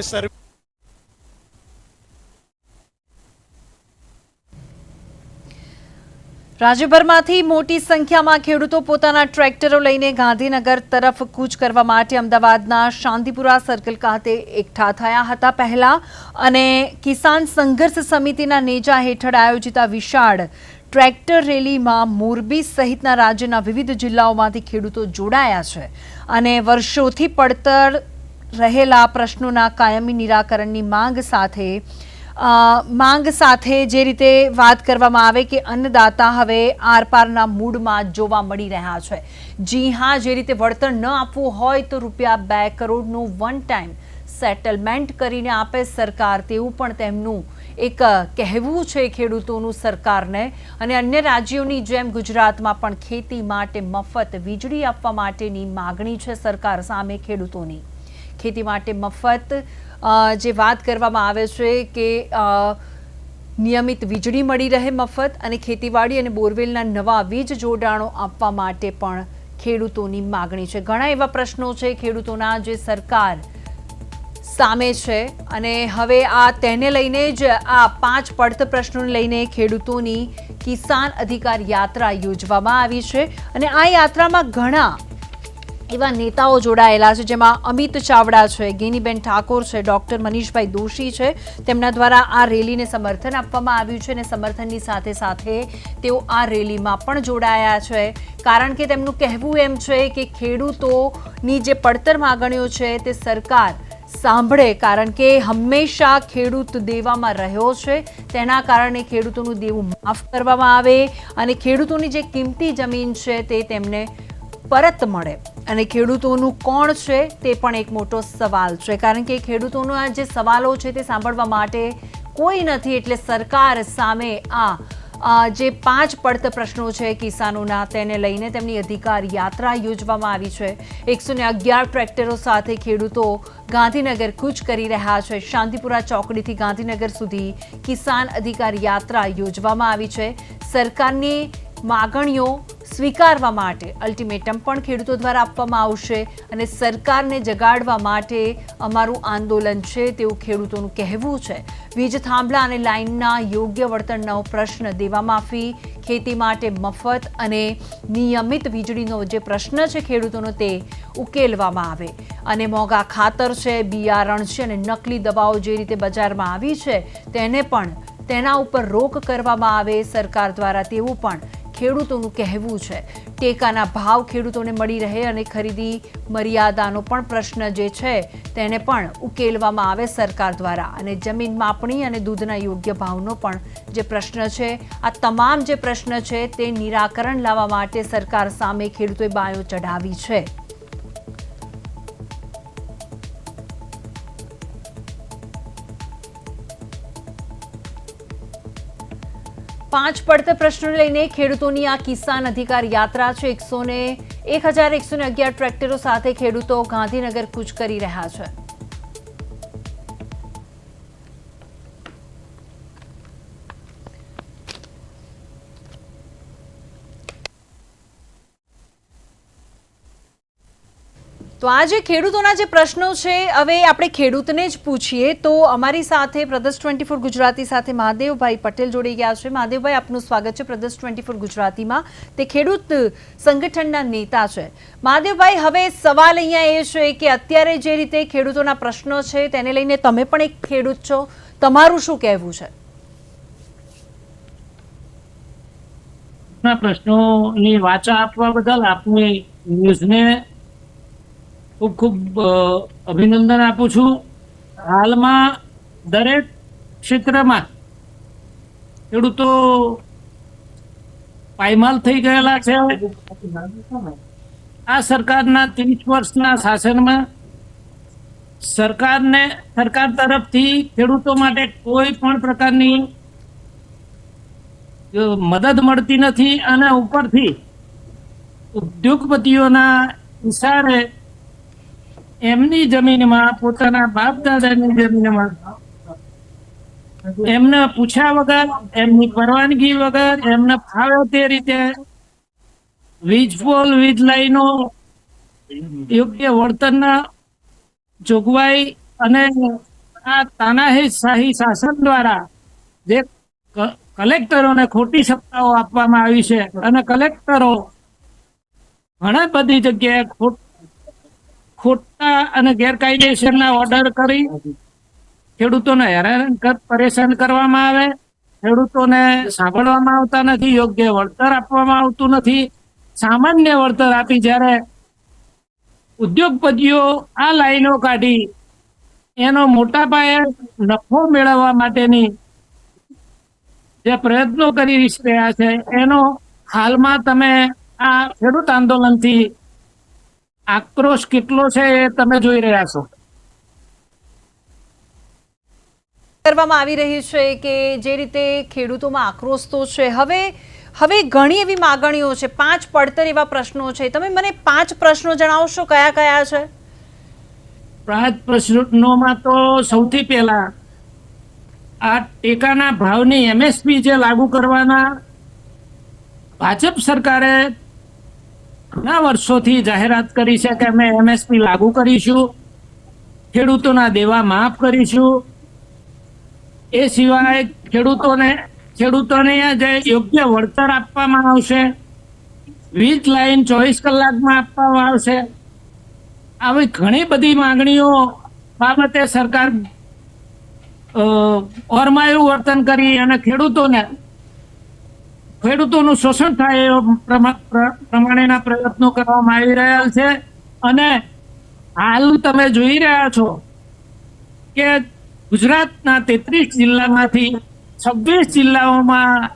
રાજ્યભરમાંથી મોટી સંખ્યામાં ખેડૂતો પોતાના ટ્રેક્ટરો લઈને ગાંધીનગર તરફ કૂચ કરવા માટે અમદાવાદના શાંતિપુરા સર્કલ ખાતે એકઠા થયા હતા પહેલા, અને કિસાન સંઘર્ષ સમિતિના નેજા હેઠળ આયોજિત વિશાળ ટ્રેક્ટર રેલીમાં મોરબી સહિતના રાજ્યના વિવિધ જિલ્લાઓમાંથી ખેડૂતો જોડાયા છે અને વર્ષોથી પડતર રહેલા પ્રશ્નોના કાયમી નિરાકરણની માંગ સાથે જે રીતે વાત કરવામાં આવે કે અન્નદાતા હવે આરપારના મૂડમાં જોવા મળી રહ્યા છે. જી હા, જે રીતે વળતર ન આપવું હોય તો ₹2 કરોડનું વન ટાઈમ સેટલમેન્ટ કરીને આપે સરકાર, તેવું પણ તેમનું એક કહેવું છે ખેડૂતોનું સરકારને. અને અન્ય રાજ્યોની જેમ ગુજરાતમાં પણ ખેતી માટે મફત વીજળી આપવા માટેની માગણી છે સરકાર સામે ખેડૂતોની. ખેતી માટે મફત જે વાત કરવામાં આવે છે કે નિયમિત વીજળી મળી રહે મફત, અને ખેતીવાડી અને બોરવેલના નવા વીજ જોડાણો આપવા માટે પણ ખેડૂતોની માગણી છે. ઘણા એવા પ્રશ્નો છે ખેડૂતોના જે સરકાર સામે છે, અને હવે તેને લઈને જ આ 5 પડતર પ્રશ્નોને લઈને ખેડૂતોની કિસાન અધિકાર યાત્રા યોજવામાં આવી છે. અને આ યાત્રામાં ઘણા એવા નેતાઓ જોડાયેલા છે, જેમાં અમિત ચાવડા છે, ગેનીબેન ઠાકોર છે, ડોક્ટર મનીષભાઈ દોશી છે. તેમના દ્વારા આ રેલીને સમર્થન આપવામાં આવ્યું છે, અને સમર્થનની સાથે સાથે તેઓ આ રેલીમાં પણ જોડાયા છે, કારણ કે તેમનું કહેવું એમ છે કે ખેડૂતોની જે પડતર માગણીઓ છે તે સરકાર સાંભળે, કારણ કે હંમેશા ખેડૂત દેવામાં રહ્યો છે. તેના કારણે ખેડૂતોનું દેવું માફ કરવામાં આવે અને ખેડૂતોની જે કિંમતી જમીન છે તે તેમને પરત મળે. અને ખેડૂતોનું કોણ છે તે પણ એક મોટો સવાલ છે, કારણ કે ખેડૂતોના જે સવાલો છે તે સાંભળવા માટે કોઈ નથી. એટલે સરકાર સામે જે 5 પડતર પ્રશ્નો છે કિસાનોના, તેને લઈને તેમની અધિકાર યાત્રા યોજવામાં આવી છે. 111 ટ્રેક્ટરો સાથે ખેડૂતો ગાંધીનગર કૂચ કરી રહ્યા છે. શાંતિપુરા ચોકડીથી ગાંધીનગર સુધી કિસાન અધિકાર યાત્રા યોજવામાં આવી છે. સરકારની માગણીઓ સ્વીકારવા માટે અલ્ટિમેટમ પણ ખેડૂતો દ્વારા આપવામાં આવશે, અને સરકારને જગાડવા માટે અમારું આંદોલન છે તેવું ખેડૂતોનું કહેવું છે. વીજ થાંભલા અને લાઇનના યોગ્ય વળતરનો પ્રશ્ન, દેવા માફી, ખેતી માટે મફત અને નિયમિત વીજળીનો જે પ્રશ્ન છે ખેડૂતોનો તે ઉકેલવામાં આવે. અને મોંઘા ખાતર છે, બિયારણ છે અને નકલી દવાઓ જે રીતે બજારમાં આવી છે તેના ઉપર રોક કરવામાં આવે સરકાર દ્વારા, તેવું પણ ખેડૂતોનું કહેવું છે. ટેકાના ભાવ ખેડૂતોને મળી રહે અને ખરીદી મર્યાદાનો પણ પ્રશ્ન જે છે તેને પણ ઉકેલવામાં આવે સરકાર દ્વારા. અને જમીન માપણી અને દૂધના યોગ્ય ભાવનો પણ જે પ્રશ્ન છે, આ તમામ જે પ્રશ્ન છે તે નિરાકરણ લાવવા માટે સરકાર સામે ખેડૂતોએ બાયો ચઢાવી છે. પાંચ પડતર પ્રશ્નોને લઈને ખેડૂતોની આ કિસાન અધિકાર યાત્રા છે. 1111 ટ્રેક્ટરો સાથે ખેડૂતો ગાંધીનગર કૂચ કરી રહ્યા છે. તો આ જે ખેડૂતોના જે પ્રશ્નો છે, હવે આપણે ખેડૂતને જ પૂછીએ. તો અમારી સાથે પ્રદેશ 24 ગુજરાતી સાથે મહાદેવભાઈ પટેલ જોડી ગયા છે. મહાદેવભાઈ, આપનું સ્વાગત છે પ્રદેશ 24 ગુજરાતીમાં. તે ખેડૂત સંગઠનના નેતા છે. મહાદેવભાઈ, હવે સવાલ અહીંયા એ છે કે અત્યારે જે રીતે ખેડૂતોના પ્રશ્નો છે તેને લઈને તમે પણ એક ખેડૂત છો, તમારું શું કહેવું છે? પ્રશ્નોની વાચા આપવા બદલ આપની ન્યૂઝને ખૂબ ખૂબ અભિનંદન આપું છું. હાલમાં દરેક ક્ષેત્રમાં ખેડૂતો પાયમાલ થઈ ગયેલા છે. આ સરકારના 30 વર્ષના શાસનમાં સરકાર તરફથી ખેડૂતો માટે કોઈ પણ પ્રકારની મદદ મળતી નથી અને ઉપરથી ઉદ્યોગપતિઓના ઇશારે એમની જમીનમાં, પોતાના બાપ દાદાની જમીનમાં એમને પૂછ્યા વગર, એમની પરવાનગી વગર, એમને ફાવે તે રીતે વીજ પોલ, વીજ લાઈનો યોગ્ય વળતરના જોગવાઈ અને આ તાનાશાહી શાસન દ્વારા જે કલેક્ટરોને ખોટી સત્તાઓ આપવામાં આવી છે અને કલેક્ટરો ઘણા બધી જગ્યાએ ખોટા અને ગેરકાયદેસરના ઓર્ડર કરી ખેડૂતોને હેરાન પરેશાન કરવામાં આવે, ખેડૂતોને સાંભળવામાં આવતા નથી, યોગ્ય વળતર આપવામાં આવતું નથી. સામાન્ય વળતર આપી જ્યારે ઉદ્યોગપતિઓ આ લાઈનો કાઢી એનો મોટા પાયે નફો મેળવવા માટેની જે પ્રયત્નો કરી રહ્યા છે એનો હાલમાં તમે આ ખેડૂત આંદોલનથી આક્રોશ કેટલો છે એ તમે જોઈ રહ્યા છો. કરવામાં આવી રહી છે કે જે રીતે ખેડૂતોમાં આક્રોશ તો છે. હવે ઘણી એવી માગણીઓ છે, 5 પડતર એવા પ્રશ્નો છે. તમે મને 5 પ્રશ્નો જણાવશો કયા કયા છે? 5 પ્રશ્નોમાં તો સૌથી પહેલા આ ટેકાના ભાવની MSP જે લાગુ કરવાના ભાજપ સરકારે ઘણા વર્ષોથી જાહેરાત કરી છે કે અમે MSP લાગુ કરીશું, ખેડૂતોના દેવા માફ કરીશું. એ સિવાય ખેડૂતોને જે યોગ્ય વળતર આપવામાં આવશે, વીજ લાઈન 24 કલાકમાં આપવામાં આવશે. આવી ઘણી બધી માંગણીઓ બાબતે સરકાર ઓરમાયું વર્તન કરી અને ખેડૂતોનું શોષણ થાય એ પ્રમાણેના પ્રયત્નો કરવામાં આવી રહ્યા છે. અને હાલ તમે જોઈ રહ્યા છો કે ગુજરાતના 33 જિલ્લામાંથી 26 જિલ્લાઓમાં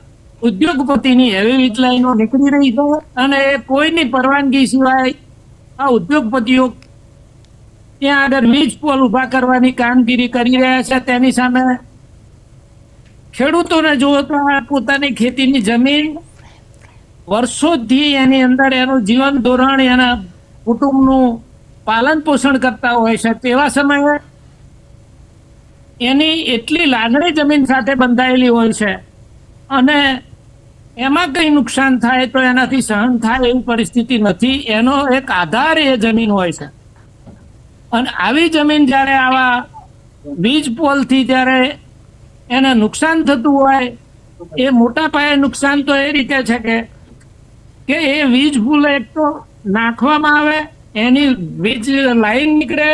ઉદ્યોગપતિની હેવી વીજ લાઈનો નીકળી રહી છે અને કોઈની પરવાનગી સિવાય આ ઉદ્યોગપતિઓ ત્યાં આગળ વીજ પોલ ઉભા કરવાની કામગીરી કરી રહ્યા છે. તેની સામે ખેડૂતોને જુઓ તો પોતાની ખેતીની જમીન વર્ષોથી એની અંદર એનું જીવન ધોરણ, એના કુટુંબનું પાલન પોષણ કરતા હોય છે. તેવા સમયે એની એટલી લાગણી જમીન સાથે બંધાયેલી હોય છે અને એમાં કંઈ નુકસાન થાય તો એનાથી સહન થાય એવી પરિસ્થિતિ નથી. એનો એક આધાર એ જમીન હોય છે. અને આવી જમીન જ્યારે આવા વીજ પોલથી જ્યારે એને નુકસાન થતું હોય, એ મોટા પાયે નુકસાન તો એ રીતે છે કે એ વીજ પુલ એક તો નાખવામાં આવે, એની વીજ લાઈન નીકળે,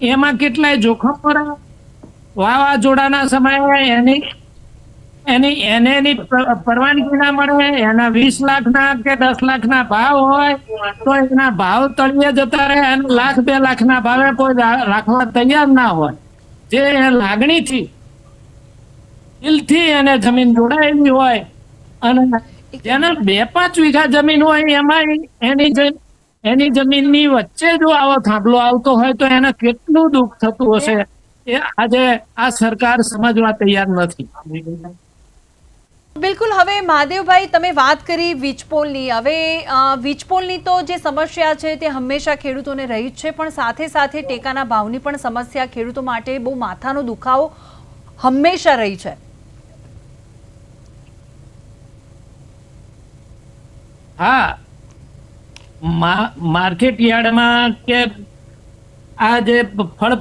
એમાં કેટલાય જોખમ પડે. વાવાઝોડાના સમયે એની પરવાનગી ના મળે, એના 20 લાખના કે 10 લાખના ભાવ હોય તો એના ભાવ તળિયે જતા રહે અને 1 લાખ 2 લાખના ભાવે કોઈ રાખવા તૈયાર ના હોય. જે લાગણીથી, દિલથી એને જમીન જોડાયેલી હોય અને જેને 2-5 વીઘા જમીન હોય એમાં એની જમીનની વચ્ચે જો આવો થાંભલો આવતો હોય તો એને કેટલું દુઃખ થતું હશે એ આજે આ સરકાર સમજવા તૈયાર નથી. બિલકુલ. હવે મહાદેવભાઈ, તમે વાત કરી વીજપોલની. હવે વીજપોલની તો જે સમસ્યા છે તે હંમેશા ખેડૂતોને રહી જ છે, પણ સાથે સાથે ટેકાના ભાવની પણ સમસ્યા ખેડૂતો માટે બહુ માથાનો દુખાવો હંમેશા રહી છે. હા, માર્કેટ યાર્ડમાં કે આ જે ફળ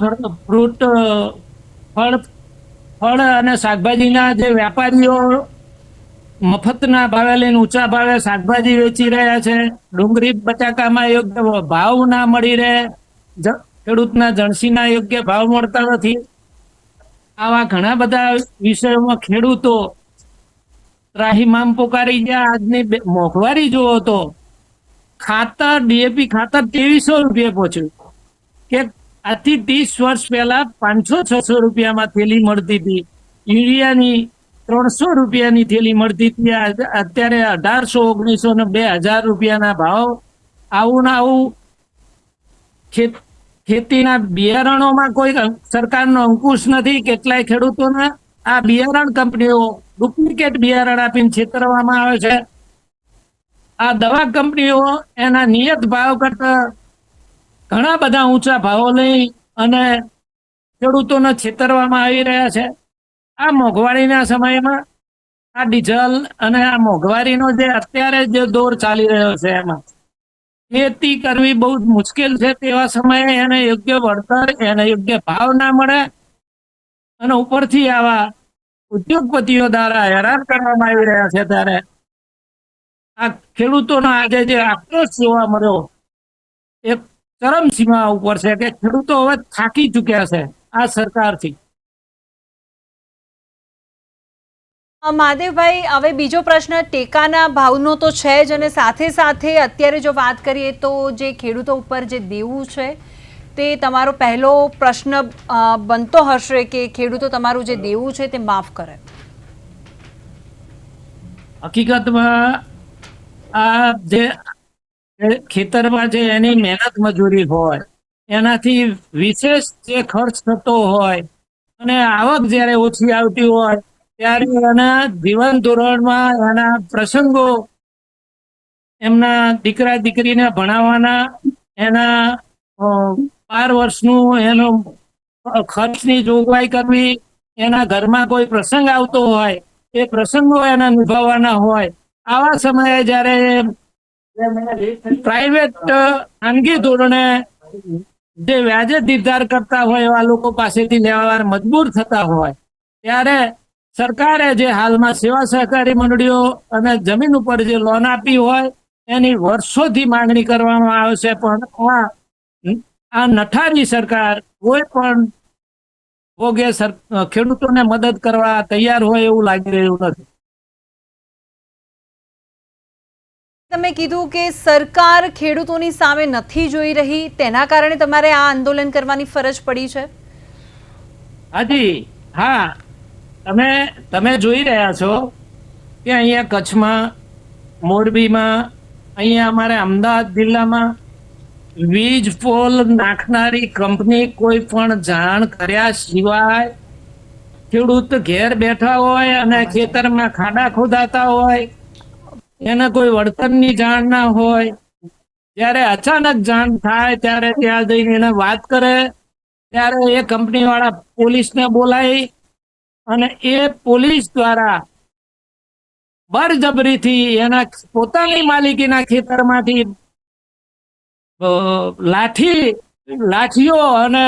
અને શાકભાજીના જે વેપારીઓ મફતના ભાવે લઈને ઊંચા ભાવે શાકભાજી વેચી રહ્યા છે, ડુંગળી બટાકામાં યોગ્ય ભાવ ના મળી રહે, ખેડૂતના જણસીના યોગ્ય ભાવ મળતા નથી. આવા ઘણા બધા વિષયોમાં ખેડૂતો ત્રાહિમામ પોકારી ગયા. આજની મોંઘવારી જુઓ તો ખાતર, DAP ખાતર 2300 રૂપિયા પહોંચ્યું કે આજથી 30 વર્ષ પહેલા 500-600 રૂપિયામાં થેલી મળતી હતી. યુરિયાની 300 રૂપિયાની થેલી મળતી હતી, અત્યારે 1800, 1900 ને 2000 રૂપિયાના ભાવ. આવું ને આવું ખેતીના બિયારણોમાં કોઈ સરકારનો અંકુશ નથી. કેટલાય ખેડૂતોને આ બિયારણ કંપનીઓ ડુપ્લિકેટ બિયારણ આપીને છેતરવામાં આવે છે. આ દવા કંપનીઓ એના નિયત ભાવ કરતા ઘણા બધા ઊંચા ભાવો લઈ અને ખેડૂતોને છેતરવામાં આવી રહ્યા છે. આ મોંઘવારીના સમયમાં આ ડીઝલ અને આ મોંઘવારીનો જે અત્યારે જે દોર ચાલી રહ્યો છે, એમાં ખેતી કરવી બહુ જ મુશ્કેલ છે. તેવા સમયે એને યોગ્ય વળતર, એને યોગ્ય ભાવ ના મળે અને ઉપરથી આવા ઉદ્યોગપતિઓ દ્વારા હેરાન કરવામાં આવી રહ્યા છે, ત્યારે આ ખેડૂતોનો આજે જે આક્રોશ જોવા મળ્યો એક ચરમસીમા ઉપર છે કે ખેડૂતો હવે થાકી ચૂક્યા છે આ સરકારથી. મહાદેવભાઈ, હવે બીજો પ્રશ્ન ટેકાના ભાવનો તો છે જ, અને સાથે સાથે અત્યારે જો વાત કરીએ તો જે ખેડૂતો ઉપર જે દેવું છે તે તમારો પહેલો પ્રશ્ન બનતો હશે કે ખેડૂતો તમારું જે દેવું છે તે માફ કરે. હકીકતમાં આ જે ખેતરમાં જે એની મહેનત મજૂરી હોય એનાથી વિશેષ જે ખર્ચ થતો હોય અને આવક જ્યારે ઓછી આવતી હોય ત્યારે એના જીવન ધોરણમાં એના પ્રસંગો, એમના દીકરા દીકરીને ભણાવવાના, એના 12 વર્ષનું એનો ખર્ચની જોગવાઈ કરવી, એના ઘરમાં કોઈ પ્રસંગ આવતો હોય એ પ્રસંગો એના નિભાવવાના હોય, આવા સમયે જ્યારે પ્રાઇવેટ ખાનગી ધોરણે જે વ્યાજે નિર્ધાર કરતા હોય એવા લોકો પાસેથી લેવા મજબૂર થતા હોય ત્યારે સરકારે જે હાલમાં સેવા સહકારી મંડળીઓ અને જમીન ઉપર જે લોન આપી હોય એની વર્ષોથી માંગણી કરવામાં આવે છે, પણ આ નઠારી સરકાર કોઈ પણ ભોગે ખેડૂતોને મદદ કરવા તૈયાર હોય એવું લાગી રહ્યું નથી. તમે કીધું કે સરકાર ખેડૂતોની સામે નથી જોઈ રહી, તેના કારણે તમારે આ આંદોલન કરવાની ફરજ પડી છે. હાજી, હા, તમે જોઈ રહ્યા છો કે અહીંયા કચ્છમાં, મોરબીમાં, અહીંયા અમારે અમદાવાદ જિલ્લામાં વીજ પોલ નાખનારી કંપની કોઈ પણ જાણ કર્યા સિવાય ખેડૂત ઘેર બેઠા હોય અને ખેતરમાં ખાડા ખોદાતા હોય, એને કોઈ વળતરની જાણ ના હોય, જ્યારે અચાનક જાણ થાય ત્યારે ત્યાં જઈને એને વાત કરે ત્યારે એ કંપની વાળા પોલીસને બોલાવી અને એ પોલીસ દ્વારા બળજબરીથી એના પોતાની માલિકીના ખેતરમાંથી લાઠીઓ અને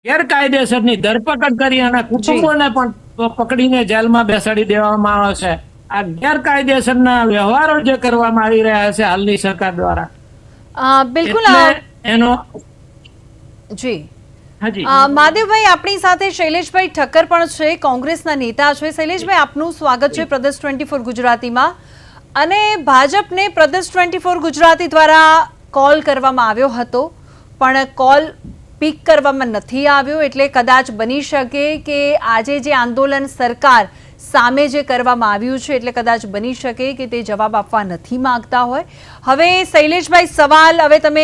ગેરકાયદેસરની ધરપકડ કરી અને કુટુંબોને પણ પકડીને જેલમાં બેસાડી દેવામાં આવે છે. આ ગેરકાયદેસરના વ્યવહારો જે કરવામાં આવી રહ્યા છે હાલની સરકાર દ્વારા, બિલકુલ એનો જી. મહાદેવભાઈ, આપણી સાથે શૈલેષભાઈ ઠક્કર પણ છે, કોંગ્રેસના નેતા છે. શૈલેષભાઈ, આપનું સ્વાગત છે પ્રદેશ 24 ગુજરાતીમાં. અને ભાજપને પ્રદેશ 24 ગુજરાતી દ્વારા કોલ કરવામાં આવ્યો હતો પણ કોલ પિક કરવામાં નથી આવ્યો, એટલે કદાચ બની શકે કે આજે જે આંદોલન સરકાર સામે જે કરવામાં આવ્યું છે એટલે કદાચ બની શકે કે તે જવાબ આપવા નથી માંગતા હોય. હવે શૈલેષભાઈ, સવાલ હવે તમે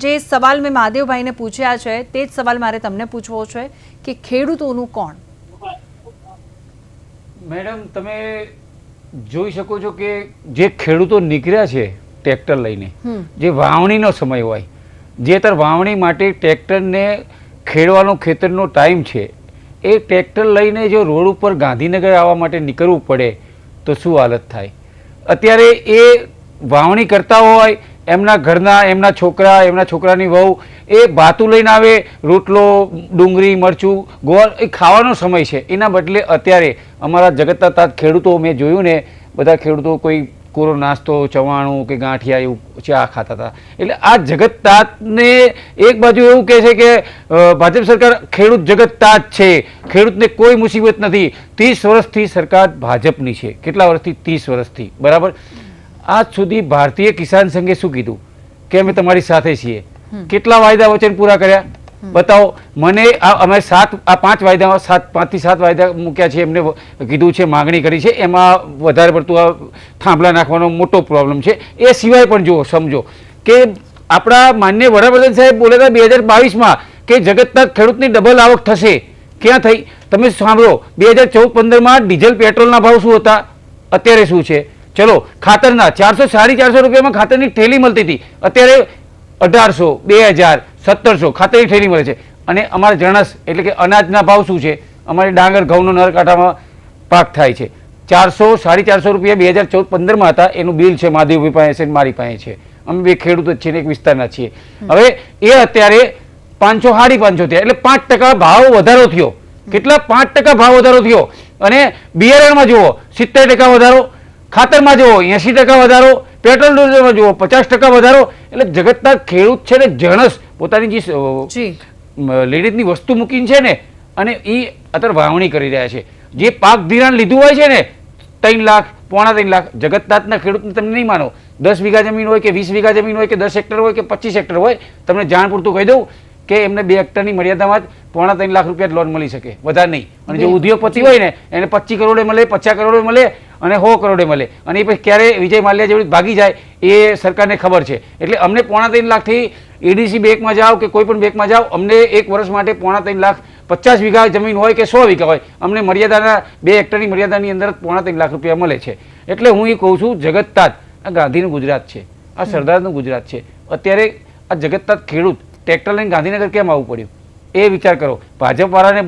જે સવાલ મેં મહાદેવભાઈને પૂછ્યા છે તે જ સવાલ મારે તમને પૂછવો છે કે ખેડૂતોનું કોણ? મેડમ, તમે જોઈ શકો છો કે જે ખેડૂતો નીકળ્યા છે ટ્રેક્ટર લઈને, જે વાવણીનો સમય હોય, જે તર વાવણી માટે ટ્રેક્ટરને ખેડવાનો ખેતરનો ટાઈમ છે, એ ટ્રેક્ટર લઈને જો રોડ ઉપર ગાંધીનગર આવવા માટે નીકળવું પડે તો શું હાલત થાય. અત્યારે એ વાવણી કરતા હોય, એમના ઘરના, એમના છોકરા, એમના છોકરાની વહુ એ ભાતું લઈને આવે, રોટલો, ડુંગળી, મરચું, ગોળ એ ખાવાનો સમય છે. એના બદલે અત્યારે અમારા જગતના તાત ખેડૂતો મેં જોયું ને, બધા ખેડૂતો કોઈ કોરો નાસ્તો, ચવાણું કે ગાંઠિયા એવું ચા ખાતા હતા. એટલે આ જગત તાતને એક બાજુ એવું કહે છે કે ભાજપ સરકાર ખેડૂત જગત તાત છે, ખેડૂતને કોઈ મુસીબત નથી. 30 વર્ષથી સરકાર ભાજપની છે. કેટલા વર્ષથી? 30 વર્ષથી, બરાબર. આજ સુધી ભારતીય કિસાન સંઘે શું કીધું કે અમે તમારી સાથે છીએ? કેટલા વાયદા વચન પૂરા કર્યા? બતાવો મને. અમે 5 વાયદામાં 5 થી 7 વાયદા મૂક્યા છે, એમને કીધું છે, માગણી કરી છે, એમાં વધારે પડતું આ થાંભલા નાખવાનો મોટો પ્રોબ્લેમ છે. એ સિવાય પણ જુઓ, સમજો કે આપણા માન્ય વડાપ્રધાન સાહેબ બોલ્યા હતા 2022માં કે જગતના ખેડૂતની ડબલ આવક થશે. ક્યાં થઈ? તમે સાંભળો, 2014-15માં ડીઝલ પેટ્રોલના ભાવ શું હતા, અત્યારે શું છે? ચલો, ખાતરના 400-450 રૂપિયામાં ખાતરની થેલી મળતી હતી, અત્યારે 1800, 2000, 1700 ખાતરની થેલી મળે છે. અને અમારા જણસ એટલે કે અનાજના ભાવ શું છે? અમારે ડાંગર ઘઉંનો નરકાંઠામાં પાક થાય છે, 400-450 રૂપિયા 2014-15માં હતા. એનું બિલ છે મહાદેવભાઈ પાસે, મારી પાસે છે. અમે બે ખેડૂતો જ છીએ ને એક વિસ્તારના છીએ. હવે એ અત્યારે 500-550 થયા, એટલે 5% ભાવ વધારો થયો. કેટલા? 5% ભાવ વધારો થયો. અને બિયારણમાં જુઓ 70% વધારો, ખાતરમાં જુઓ 80% વધારો, પેટ્રોલ ડીઝલમાં જુઓ 50% વધારો. એટલે જગતના ખેડૂત છે ને જણસ પોતાની જે લેડીઝની વસ્તુ મૂકીને છે ને, અને એ અત્યારે વાવણી કરી રહ્યા છે. જે પાક ધિરાણ લીધું હોય છે ને 3 લાખ, 3.5 લાખ, જગતનાથના ખેડૂતને તમે નહીં માનો, 10 વીઘા જમીન હોય કે 20 વીઘા જમીન હોય કે 10 હેક્ટર હોય કે 25 હેક્ટર હોય, તમને જાણ પૂરતું કહી દઉં કે એમને 2 હેક્ટરની મર્યાદામાં જ 3.5 લાખ રૂપિયા લોન મળી શકે, વધારે નહીં. અને જે ઉદ્યોગપતિ હોય ને એને 25 કરોડે મળે, 50 કરોડે મળે અને 100 કરોડે મળે. અને એ પછી ક્યારે વિજય માલ્યા જેવી ભાગી જાય એ સરકારને ખબર છે. એટલે અમને 3.5 લાખથી એડીસી બેંકમાં જાઓ કે કોઈ પણ બેંકમાં જાઓ, અમને 1 વર્ષ માટે 3.5 લાખ, 50 વીઘા જમીન હોય કે 100 વીઘા હોય, અમને મર્યાદાના 2 હેક્ટરની મર્યાદાની અંદર 3.5 લાખ રૂપિયા મળે છે. એટલે હું એ કહું છું, જગતનાથ આ ગાંધીનું ગુજરાત છે, આ સરદારનું ગુજરાત છે. અત્યારે આ જગતનાથ ખેડૂત ટ્રેક્ટર લઈને ગાંધીનગર કેમ આવવું પડ્યું એ વિચાર કરો. ભાજપવાળાને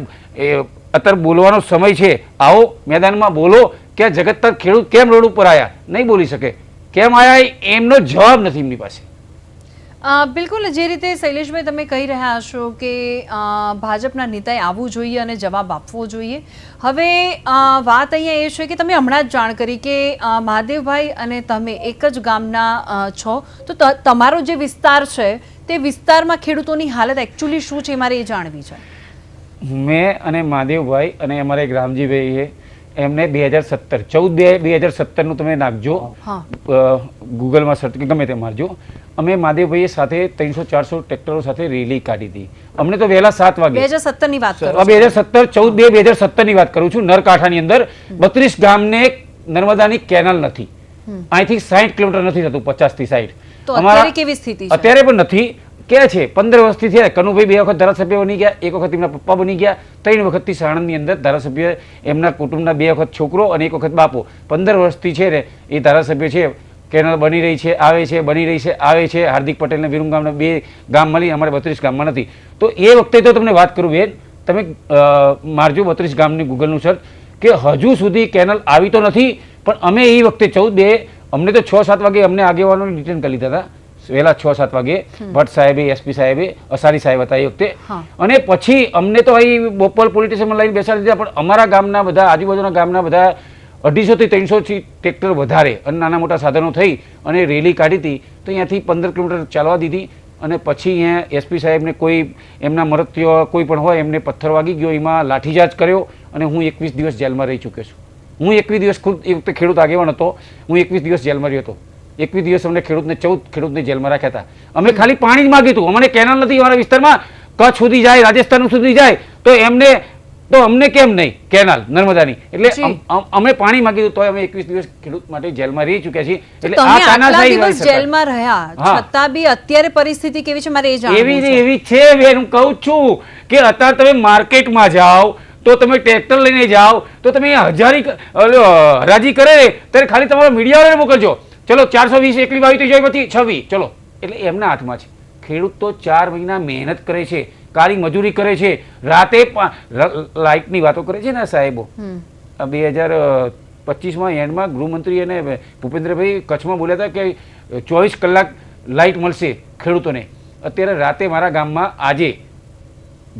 અત્યારે બોલવાનો સમય છે, આવો મેદાનમાં બોલો કે આ જગતનાથ ખેડૂત કેમ રોડ ઉપર આવ્યા, નહીં બોલી શકે. કેમ આવ્યા એમનો જવાબ નથી એમની પાસે. બિલકુલ, જે રીતે શૈલેષભાઈ તમે કહી રહ્યા છો કે ભાજપના નેતાએ આવવું જોઈએ અને જવાબ આપવો જોઈએ. હવે વાત અહીંયા એ છે કે તમે હમણાં જ જાણ કરી કે મહાદેવભાઈ અને તમે એક જ ગામના છો, તો તમારો જે વિસ્તાર છે તે વિસ્તારમાં ખેડૂતોની હાલત એકચ્યુઅલી શું છે મારે એ જાણવી છે. મેં અને મહાદેવભાઈ અને અમારા એક રામજીભાઈ એમને 2017 તમે નાખજો ગૂગલમાં સર્ચ કે ગમે તે મારજો. અમે મહાદેવભાઈએ સાથે 300-400 ટ્રેક્ટરો સાથે રેલી કાઢી હતી. અમને તો વહેલા 7 વાગે 2017 ની વાત કરું 2017 ની વાત કરું છું. નરકાંઠાની અંદર 32 ગામને નર્મદાની કેનાલ નથી, અહીંથી 60 કિલોમીટર નથી થતું, 50 થી 60. તો અત્યારે કેવી સ્થિતિ છે? અત્યારે પણ નથી. કે છે 15 વર્ષથી થયા. કનુભાઈ 2 વખત ધારાસભ્ય બની ગયા, 1 વખત એમના પપ્પા બની ગયા, 3 વખતથી સાણંદની અંદર ધારાસભ્ય, એમના કુટુંબના 2 વખત છોકરો અને 1 વખત બાપો. 15 વર્ષથી છે ને એ ધારાસભ્ય છે. કેનાલ બની રહી છે, આવે છે, બની રહી છે, આવે છે. હાર્દિક પટેલને વિરુમગામના 2 ગામ મળી, અમારે 32 ગામમાં નથી. તો એ વખતે તો તમને વાત કરું બેન, તમે મારજો 32 ગામની ગૂગલનું સર્ચ, કે હજુ સુધી કેનાલ આવી તો નથી. પણ અમે એ વખતે 14-2 અમને તો 6-7 વાગે અમને આગેવાનોને રિટર્ન કરી લીધા હતા, વહેલા 6-7 વાગે. ભટ્ટ સાહેબે, એસપી સાહેબે, અસારી સાહેબ હતા એ વખતે. અને પછી અમને તો અહીં બોપલ પોલીસ સ્ટેશનમાં લઈને બેસાડી દીધા. પણ અમારા ગામના બધા, આજુબાજુના ગામના બધા 250 થી 300 ટ્રેક્ટર વધારે અને નાના મોટા સાધનો થઈ અને રેલી કાઢી હતી. તો અહીંયાથી 15 કિલોમીટર ચાલવા દીધી. અને પછી અહીંયા એસપી સાહેબને કોઈ એમના મરત્યો કોઈ પણ હોય એમને પથ્થર વાગી ગયો, એમાં લાઠીચાર્જ કર્યો અને હું 21 દિવસ જેલમાં રહી ચૂક્યો છું. હું 21 દિવસ ખુદ એ વખતે ખેડૂત આગેવાન હતો, હું 21 દિવસ જેલમાં રહ્યો હતો. 21 દિવસ અમને ખેડૂતને 14 ખેડૂતને જેલમાં રાખ્યા હતા. અમે ખાલી પાણી જ માગ્યું હતું. અમને કેનાલ નથી અમારા વિસ્તારમાં, કચ્છ સુધી જાય, રાજસ્થાન સુધી જાય, તો અમને કેમ નહીં કેનાલ નર્મદાની? એટલે અમે પાણી માગ્યું હતું, તો અમે 21 દિવસ ખેડૂત માટે જેલમાં રહી ચૂક્યા છીએ. એટલે આ તાનાશાહી જેલમાં રહ્યા છતાં બી અત્યારે પરિસ્થિતિ કેવી છે મારે એ જાણવું છે. એવી છે બેન, હું કહું છું કે અત્યારે તમે માર્કેટમાં જાઓ તો તમે ટ્રેક્ટર લઈને જાઓ તો તમે હરાજી કરે ત્યારે ખાલી તમારા મીડિયાવાળાને મોકલજો. ચલો 420 એકલી વાવી તો જાય પછી 26, ચલો. એટલે એમના હાથમાં છે. ખેડૂત તો 4 મહિના મહેનત કરે છે, કાળી મજૂરી કરે છે, રાતે લાઇટની વાતો કરે છે ને સાહેબો. 2025માં એન્ડમાં ગૃહમંત્રી અને ભૂપેન્દ્રભાઈ કચ્છમાં બોલ્યા હતા કે 24 કલાક લાઇટ મળશે ખેડૂતોને. અત્યારે રાતે મારા ગામમાં આજે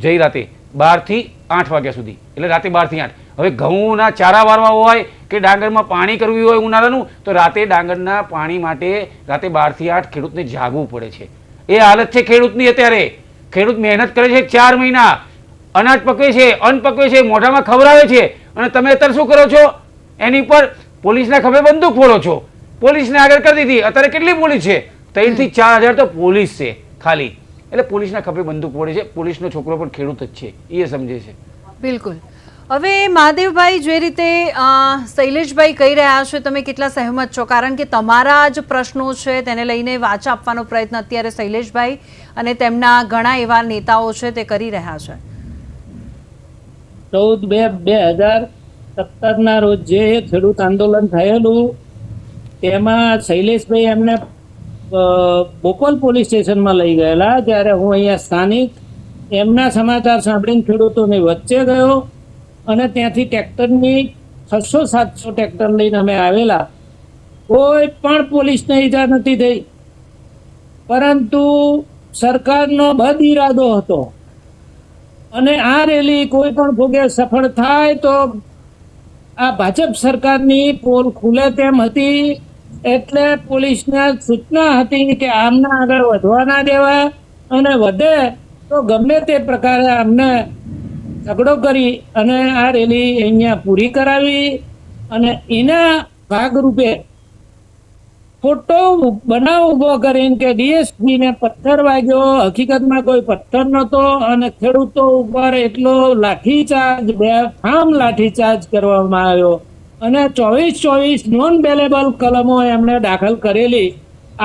જઈ રાતે 12 થી 8 વાગ્યા સુધી, એટલે રાતે 12 થી 8. હવે ઘઉંના ચારા વારવા હોય કે ડાંગરમાં પાણી કરવું હોય ઉનાળાનું, તો રાતે ડાંગરના પાણી માટે રાતે 12 થી 8 ખેડૂતને જાગવું પડે છે. એ હાલત છે ખેડૂતની અત્યારે. ખેડૂત મહેનત કરે છે 4 મહિના, અનાજ પકવે છે, અન્ન પકવે છે, મોઢામાં ખવડાવે છે, અને તમે અત્યારે શું કરો છો? એની પર પોલીસના ખભે બંદૂક ફોડો છો. પોલીસને આગળ કરી દીધી. અત્યારે કેટલી પોલીસ છે? 3 થી 4 હજાર તો પોલીસ છે ખાલી. એટલે પોલીસના ખભે બંદૂક પડે છે. પોલીસનો છોકરો પણ ખેડૂત જ છે, એ સમજે છે. બિલકુલ. હવે મહાદેવભાઈ, જે રીતે શૈલેષભાઈ કહી રહ્યા છે, તમે કેટલા સહેમત છો? કારણ કે તમારા જ પ્રશ્નો છે તેને લઈને વાચા આપવાનો પ્રયત્ન અત્યારે શૈલેષભાઈ અને તેમના ઘણા એવા નેતાઓ છે તે કરી રહ્યા છે. 14/2/2017 રોજ જે ખેડૂત આંદોલન થયેલું તેમાં શૈલેષભાઈ એમને બોપલ પોલીસ સ્ટેશનમાં લઈ ગયેલા. ત્યારે હું અહીંયા સ્થાનિક એમના સમાચાર સાંભળીને ખેડૂતોની વચ્ચે ગયો અને ત્યાંથી ટ્રેક્ટરની 600-700 ટ્રેક્ટર લઈને અમે આવેલા. કોઈ પણ પોલીસને ઈજા નથી થઈ, પરંતુ સરકારનો બદ ઈરાદો હતો અને આ રેલી કોઈ પણ ભોગે સફળ થાય તો આ ભાજપ સરકારની પોલ ખુલે તેમ હતી. એટલે પોલીસને સૂચના હતી કે આમને આગળ વધવા ના દેવા અને વધે તો ગમે તે પ્રકારે અમને ઝઘડો કરી અને આ રેલી અહીંયા પૂરી કરાવી. અને એના ભાગરૂપે ખોટો બનાવ ઊભો કરીને કે ડીએસપીને પથ્થર વાગ્યો, હકીકતમાં કોઈ પથ્થર નહોતો અને ખેડૂતો ઉપર એટલો લાઠીચાર્જ, બેફામ લાઠીચાર્જ કરવામાં આવ્યો અને 24 નોન બેલેબલ કલમો એમણે દાખલ કરેલી.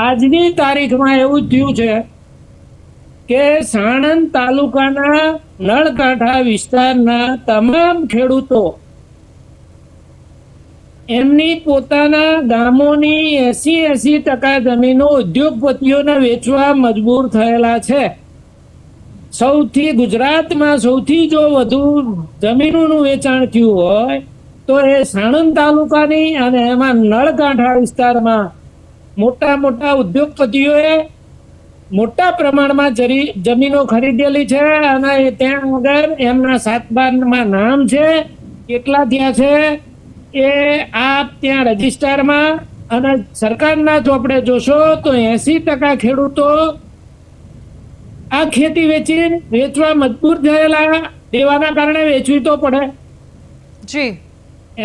આજની તારીખમાં એવું થયું છે કે સાણંદ તાલુકાના નળકાંઠા વિસ્તારના તમામ ખેડૂતો એમની પોતાના ગામોની 80% જમીનો ઉદ્યોગપતિઓને વેચવા મજબૂર થયેલા છે. ગુજરાતમાં સૌથી જો વધુ જમીનોનું વેચાણ થયું હોય તો એ સાણંદ તાલુકાની અને એમાં નળકાંઠા વિસ્તારમાં મોટા મોટા ઉદ્યોગપતિઓએ મોટા પ્રમાણમાં જમીનો ખરીદેલી છે અને ત્યાં આગળ એમના 7/12 નામ છે. કેટલા ત્યાં છે એ આપ ત્યાં રજિસ્ટરમાં અને સરકારના ચોપડે જોશો તો 80% ખેડૂતો આ ખેતી વેચવા મજબૂર થયેલા. દેવાના કારણે વેચવી તો પડે જી.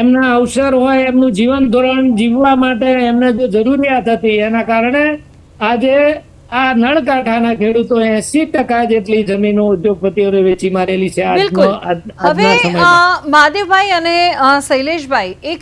એમના અવસર હોય, એમનું જીવન ધોરણ જીવવા માટે એમને જો જરૂરિયાત હતી, એના કારણે આજે આ નળકાંઠાના ખેડૂતો 80% જેટલી જમીનો ઉદ્યોગપતિઓને વેચી મારેલી છે. બિલકુલ. હવે મહાદેવભાઈ અને શૈલેષભાઈ, એક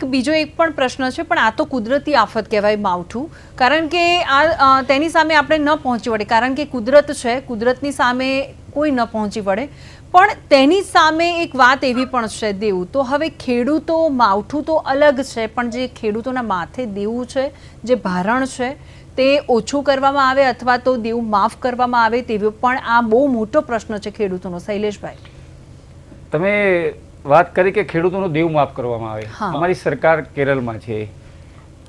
પણ પ્રશ્ન છે, પણ આ તો કુદરતી આફત કહેવાય, માવઠું. કારણ કે આ તેની સામે આપણે ન પહોંચી વળે, કારણ કે કુદરત છે, કુદરતની સામે કોઈ ન પહોંચી વળે. પણ તેની સામે એક વાત એવી પણ છે, દેવું. તો હવે ખેડૂતો, માવઠું તો અલગ છે, પણ જે ખેડૂતોના માથે દેવું છે, જે ભારણ છે તે ઓછું કરવામાં આવે અથવા તો દેવું માફ કરવામાં આવે, તેવો પણ આ બહુ મોટો પ્રશ્ન છે ખેડૂતોનો. શૈલેષભાઈ, તમે વાત કરી કે ખેડૂતોનું દેવું માફ કરવામાં આવે. અમારી સરકાર કેરળમાં છે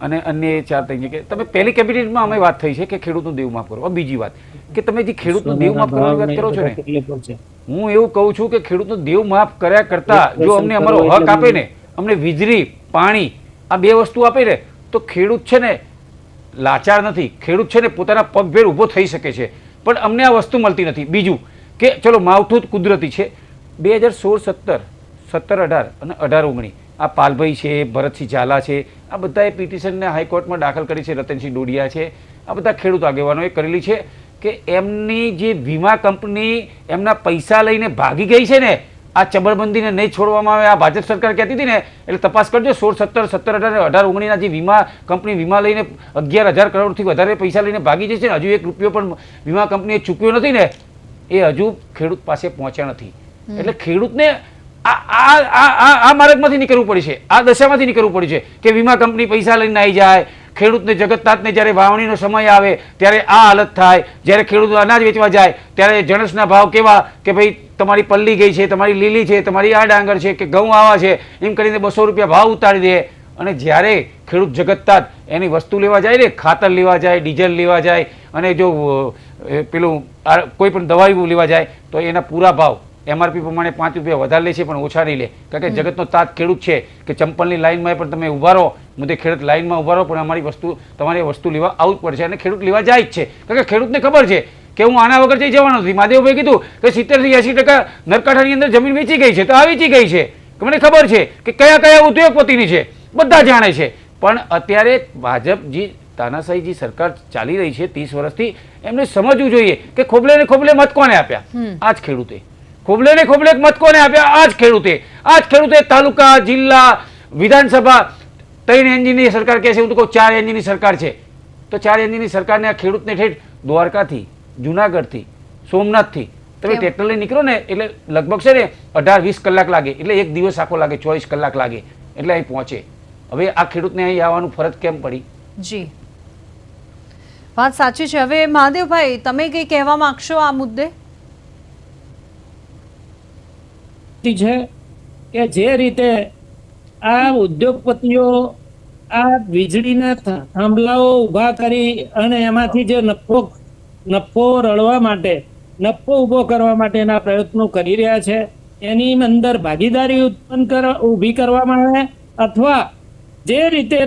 અને અન્ય 4 જગ્યાએ તમે પહેલી કેબિનેટમાં અમે વાત થઈ છે કે ખેડૂતનું દેવું માફ કરવા. બીજી વાત કે તમે જે ખેડૂતનું દેવું માફ કરવાની વાત કરો છો ને, હું એવું કહું છું કે ખેડૂતનું દેવું માફ કર્યા કરતા જો અમને અમારો હક આપે ને, અમને વીજળી, પાણી આ 2 વસ્તુ આપે ને, તો ખેડૂત છે ને લાચાર નથી. ખેડૂત છે ને પોતાના પગભેર ઊભો થઈ શકે છે, પણ અમને આ વસ્તુ મળતી નથી. બીજું કે ચલો માવઠું કુદરતી છે. 2016-17, 17-18 અને 18-19 આ પાલભાઈ છે, ભરતસિંહ ઝાલા છે, આ બધાએ પિટિશનને હાઈકોર્ટમાં દાખલ કરી છે. રતનસિંહ ડોડિયા છે, આ બધા ખેડૂત આગેવાનોએ કરેલી છે કે એમની જે વીમા કંપની એમના પૈસા લઈને ભાગી ગઈ છે ને, આ ચબરબંધીને નહીં છોડવામાં આવે. આ ભાજપ સરકાર કહેતી હતી ને, એટલે તપાસ કરજો. 16-17, 17-18, 18-19 જે વીમા કંપની વીમા લઈને 11,000 કરોડથી વધારે પૈસા લઈને ભાગી જશે ને, હજુ 1 રૂપિયો પણ વીમા કંપનીએ ચૂકવ્યો નથી ને, એ હજુ ખેડૂત પાસે પહોંચ્યા નથી. એટલે ખેડૂતને આ માર્ગમાંથી નીકળવું પડી છે, આ દશામાંથી નીકળવું પડી છે કે વીમા કંપની પૈસા લઈને આવી જાય. ખેડૂતને જગતનાથને જ્યારે વાવણીનો સમય આવે ત્યારે આ હાલત થાય. જ્યારે ખેડૂત અનાજ વેચવા જાય ત્યારે જણસના ભાવ કેવા કે ભાઈ તમારી પલ્લી ગઈ છે, તમારી લીલી છે, તમારી આ ડાંગર છે કે ઘઉં આવા છે, એમ કરીને 200 રૂપિયા ભાવ ઉતારી દે. અને જ્યારે ખેડૂત જગતનાથ એની વસ્તુ લેવા જાય ને, ખાતર લેવા જાય, ડીઝલ લેવા જાય અને જો પેલું કોઈ પણ દવાઈ લેવા જાય તો એના પૂરા ભાવ MRP પ્રમાણે 5 રૂપિયા વધારે લે છે, પણ ઓછા નહીં લે. કારણ કે જગતનો તાત ખેડૂત છે કે ચંપલની લાઈનમાં પણ તમે ઊભા રહો, મુદ્દે ખેડૂત લાઈનમાં ઊભા રહો, પણ અમારી વસ્તુ તમારી વસ્તુ લેવા આવવું જ પડશે. અને ખેડૂત લેવા જાય જ છે, કારણ કે ખેડૂતને ખબર છે કે હું આના વગર જઈ જવાનો નથી. મહાદેવભાઈ કીધું કે 70-80% નરકાંઠાની અંદર જમીન વેચી ગઈ છે, તો આ વેચી ગઈ છે. મને ખબર છે કે કયા કયા ઉદ્યોગપતિની છે, બધા જાણે છે. પણ અત્યારે ભાજપ જે તાનાશાહી જે સરકાર ચાલી રહી છે 30 વર્ષથી, એમને સમજવું જોઈએ કે ખોબલે ને ખોબલે મત કોને આપ્યા? આ જ ખેડૂતે. ખોબલે ને ખોબલે મત કોને આપ્યા? આ જ ખેડૂતે. આ જ ખેડૂતે તાલુકા, જિલ્લા, વિધાનસભા 3 એન્જિનની સરકાર કહે છે, હું તો કહું 4 એન્જિનની સરકાર છે. તો 4 એન્જિનની સરકારને આ ખેડૂતને ઠેઠ દ્વારકાથી, જુનાગઢથી, સોમનાથથી તમે ટ્રેક્ટર લઈ નીકળો ને એટલે લગભગ છે ને 18-20 કલાક લાગે, એટલે એક દિવસ આખો લાગે, 24 કલાક લાગે એટલે અહીં પહોંચે. હવે આ ખેડૂતને અહીં આવવાનું ફરજ કેમ પડી? જી, વાત સાચી છે. હવે મહાદેવભાઈ, તમે કંઈ કહેવા માંગશો આ મુદ્દે? છે કે જે રીતે આ ઉદ્યોગપતિઓ આ વીજળીના થાંભલાઓ ઊભા કરી અને એમાંથી જે નફો રળવા માટે, નફો ઊભો કરવા માટેના પ્રયત્નો કરી રહ્યા છે, એની અંદર ભાગીદારી ઊભી કરવામાં આવે, અથવા જે રીતે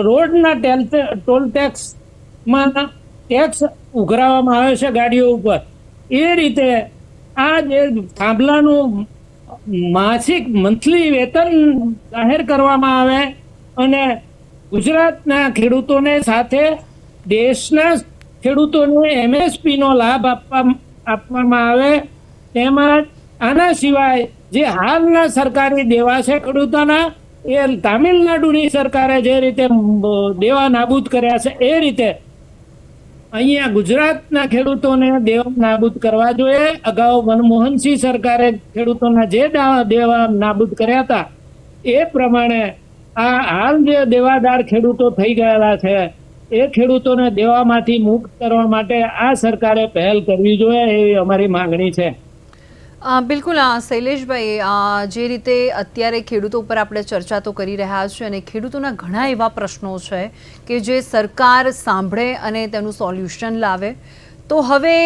રોડના ટોલ ટેક્સમાં ટેક્સ ઉઘરાવવામાં આવે છે ગાડીઓ ઉપર, એ રીતે આ જે થાંભલાનું માસિક મંથલી વેતન જાહેર કરવામાં આવે અને ગુજરાતના ખેડૂતોને સાથે દેશના ખેડૂતોને MSPનો લાભ આપવામાં આવે. તેમજ આના સિવાય જે હાલના સરકારી દેવા છે ખેડૂતોના, એ તામિલનાડુની સરકારે જે રીતે દેવા નાબૂદ કર્યા છે, એ રીતે અહીંયા ગુજરાતના ખેડૂતોને દેવા નાબૂદ કરવા જોઈએ. અગાઉ મનમોહનસિંહ સરકારે ખેડૂતોના જે દેવા નાબૂદ કર્યા હતા એ પ્રમાણે આ હાલ જે દેવાદાર ખેડૂતો થઈ ગયેલા છે એ ખેડૂતોને દેવામાંથી મુક્ત કરવા માટે આ સરકારે પહેલ કરવી જોઈએ, એવી અમારી માંગણી છે. બિલકુલ શૈલેષભાઈ, જે રીતે અત્યારે ખેડૂતો ઉપર આપણે ચર્ચા તો કરી રહ્યા છીએ અને ખેડૂતોના ઘણા એવા પ્રશ્નો છે કે જે સરકાર સાંભળે અને તેનું સોલ્યુશન લાવે. તો હવે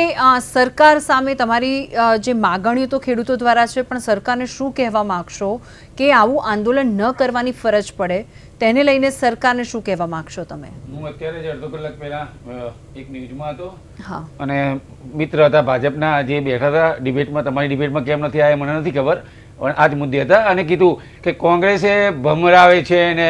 સરકાર સામે તમારી જે માગણીઓ તો ખેડૂતો દ્વારા છે, પણ સરકારને શું કહેવા માગશો કે આવું આંદોલન ન કરવાની ફરજ પડે, તેને લઈને સરકારને શું કહેવા માંગશો તમે? હું અત્યારે જ અડધો કલાક પહેલા એક ન્યૂઝમાં હતો અને મિત્ર હતા ભાજપના જે બેઠા હતા ડિબેટમાં, તમારી ડિબેટમાં કેમ નથી આવ્યા મને નથી ખબર, પણ આ જ મુદ્દે હતા, અને કીધું કે કોંગ્રેસે ભમરાવે છે અને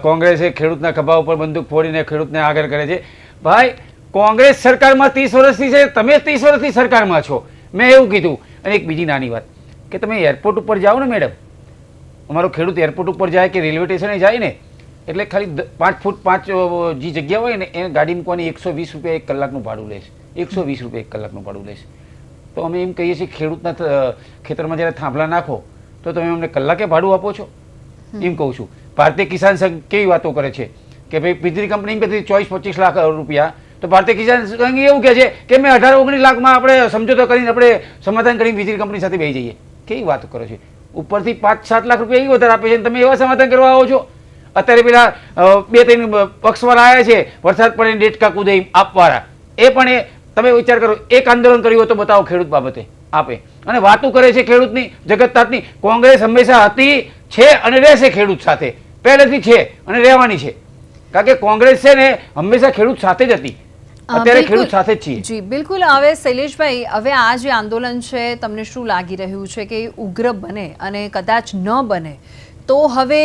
કોંગ્રેસે ખેડૂતના ખભા ઉપર બંદૂક ફોડીને ખેડૂતને આગળ કરે છે. ભાઈ, કોંગ્રેસ સરકારમાં 30 વર્ષથી છે, તમે 30 વર્ષથી સરકારમાં છો, મેં એવું કીધું. અને એક બીજી નાની વાત કે તમે એરપોર્ટ ઉપર જાઓ ને મેડમ, અમારો ખેડૂત એરપોર્ટ ઉપર જાય કે રેલવે સ્ટેશને જાય ને એટલે ખાલી 5 ફૂટ 5 જે જગ્યા હોય ને એ ગાડી મૂકવાની 120 રૂપિયા 1 કલાકનું ભાડું લેશે, 120 રૂપિયા 1 કલાકનું ભાડું લેશે. તો અમે એમ કહીએ છીએ ખેડૂતના ખેતરમાં જ્યારે થાંભલા નાખો તો તમે અમને કલાકે ભાડું આપો છો? એમ કહું છું. ભારતીય કિસાન સંઘ કેવી વાતો કરે છે કે ભાઈ વીજળી કંપની એમ કહેતી 24-25 લાખ રૂપિયા, તો ભારતીય કિસાન સંઘ એવું કહે છે કે મેં 18-19 લાખમાં આપણે સમજૂતો કરીને આપણે સમાધાન કરીને વીજળી કંપની સાથે બેસી જઈએ. કેવી વાતો કરો છો? ઉપરથી 5-7 લાખ રૂપિયા એ વધારે આપે છે, તમે એવા સમાધાન કરવા આવો છો? અત્યારે પેલા 2-3 પક્ષવાળા આવ્યા છે, વરસાદ પડે ડેટકા કૂદે આપવાળા, એ પણ તમે વિચાર કરો, એક આંદોલન કર્યું હોય તો બતાવો ખેડૂત બાબતે આપે, અને વાતો કરે છે ખેડૂતની જગતતાતની. કોંગ્રેસ હંમેશા હતી, છે અને રહેશે ખેડૂત સાથે, પહેલેથી છે અને રહેવાની છે, કારણ કે કોંગ્રેસ છે ને હંમેશા ખેડૂત સાથે જ હતી, અત્યારે ખેડૂત સાથે જ છીએ. જી બિલકુલ. હવે શૈલેષભાઈ, હવે આ જે આંદોલન છે તમને શું લાગી રહ્યું છે કે ઉગ્ર બને અને કદાચ ન બને તો હવે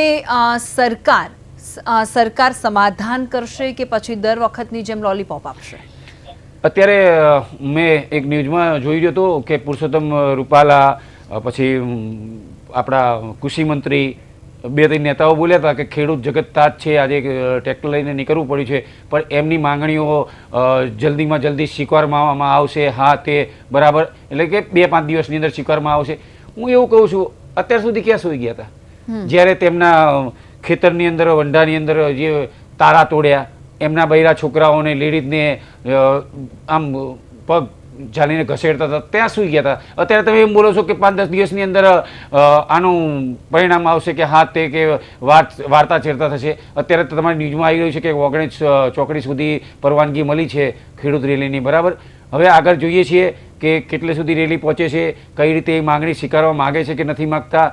સરકાર સમાધાન કરશે કે પછી દર વખતની જેમ લોલીપોપ આપશે? અત્યારે મેં એક ન્યૂઝમાં જોઈ રહ્યો હતો કે પુરુષોત્તમ રૂપાલા, પછી આપણા કૃષિ મંત્રી, 2-3 નેતાઓ બોલ્યા હતા કે ખેડૂત જગતતાત છે, આજે ટ્રેક્ટર લઈને નીકળવું પડ્યું છે, પણ એમની માંગણીઓ જલ્દીમાં જલ્દી સ્વીકારવામાં આવશે. હા, તે બરાબર, એટલે કે 2-5 દિવસની અંદર સ્વીકારવામાં આવશે. હું એવું કહું છું, અત્યાર સુધી ક્યાં સુઈ ગયા હતા જ્યારે તેમના ખેતરની અંદર, વંડાની અંદર જે તાળા તોડ્યા, એમના બૈરા છોકરાઓને, લેડીઝને આમ પગ ઝાલીને ઘસેડતા હતા, ત્યાં સુઈ ગયા હતા. અત્યારે તમે એમ બોલો છો કે 5-10 દિવસની અંદર આનું પરિણામ આવશે કે હા તે કે વાર્તા છેડતા થશે. અત્યારે તો તમારી ન્યૂઝમાં આવી રહ્યું છે કે ઓગણેજ ચોકડી સુધી પરવાનગી મળી છે ખેડૂત રેલીની, બરાબર. હવે આગળ જોઈએ છીએ કે કેટલે સુધી રેલી પહોંચે છે, કઈ રીતે એ માગણી સ્વીકારવા માગે છે કે નથી માગતા.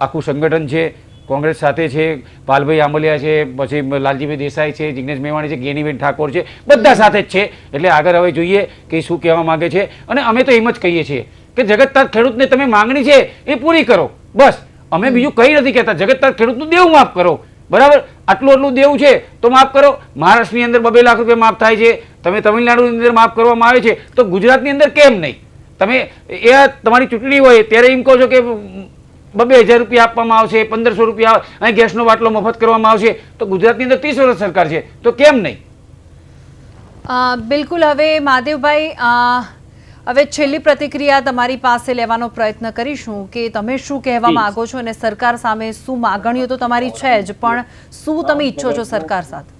આખું સંગઠન છે, કોંગ્રેસ સાથે છે, પાલભાઈ આંબલિયા છે, પછી લાલજીભાઈ દેસાઈ છે, જિગ્નેશ મેવાણી છે, ગેનીબેન ઠાકોર છે, બધા સાથે જ છે. એટલે આગળ હવે જોઈએ કે શું કહેવા માગે છે. અને અમે તો એમ જ કહીએ છીએ કે જગતતાત ખેડૂતને તમે માંગણી છે એ પૂરી કરો, બસ. અમે બીજું કંઈ નથી કહેતા, જગતતાત ખેડૂતનું દેવું માફ કરો, બરાબર, આટલું દેવું છે તો માફ કરો. મહારાષ્ટ્રની અંદર 2 લાખ રૂપિયા માફ થાય છે, તમે તમિલનાડુની અંદર માફ કરવામાં આવે છે, તો ગુજરાતની અંદર કેમ નહીં? તમે એ તમારી ચૂંટણી હોય ત્યારે એમ કહો છો કે 2,000 રૂપિયા આપવામાં આવશે, 1,500 રૂપિયા અહીં ગેસનો બાટલો મફત કરવામાં આવશે, તો ગુજરાતની અંદર 30 વર્ષ સરકાર છે, તો કેમ નહીં? બિલકુલ. હવે મહાદેવભાઈ, હવે છેલ્લી પ્રતિક્રિયા તમારી પાસે લેવાનો પ્રયત્ન કરીશું કે તમે શું કહેવા માંગો છો અને સરકાર સામે શું માગણીઓ તો તમારી છે જ, પણ શું તમે ઈચ્છો છો સરકાર સાથે?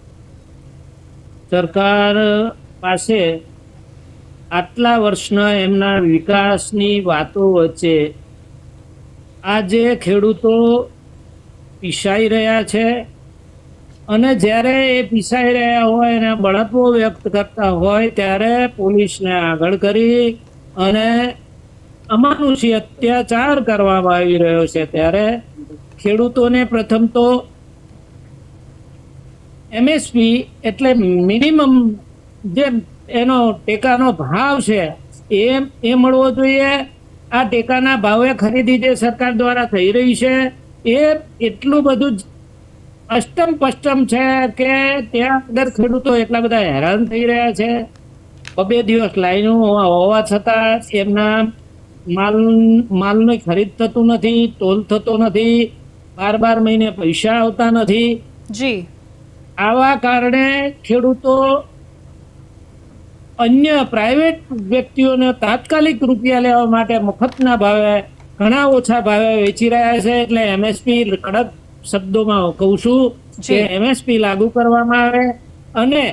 સરકાર પાસે આટલા વર્ષના એમના વિકાસની વાતો વચ્ચે આજે ખેડૂતો પીસાઈ રહ્યા છે, અને જ્યારે એ પીસાઈ રહ્યા હોય અને બળતવો વ્યક્ત કરતા હોય ત્યારે પોલીસને આગળ કરી અને અમાનુષી અત્યાચાર કરવામાં આવી રહ્યો છે, ત્યારે ખેડૂતોને પ્રથમ તો MSP એટલે મિનિમમ જે એનો ટેકાનો ભાવ છે એ મળવો જોઈએ. આ ટેકાના ભાવે ખરીદી જે સરકાર દ્વારા થઈ રહી છે એ એટલું બધું અષ્ટમ પષ્ટમ છે કે ત્યાં આગળ ખેડૂતો એટલા બધા હેરાન થઈ રહ્યા છે. 2 દિવસ લાઈનો હોવા છતાં એમના માલની ખરીદ થતું નથી, તોલ થતો નથી, 12 મહિને પૈસા આવતા નથી. જી, આવા કારણે ખેડૂતો અન્ય પ્રાઇવેટ વ્યક્તિઓને તાત્કાલિક રૂપિયા લેવા માટે મફતના ભાવે ઘણા ઓછા ભાવે વેચી રહ્યા છે. એટલે MSP કડક શબ્દોમાં કહું છું કે MSP લાગુ કરવામાં આવે અને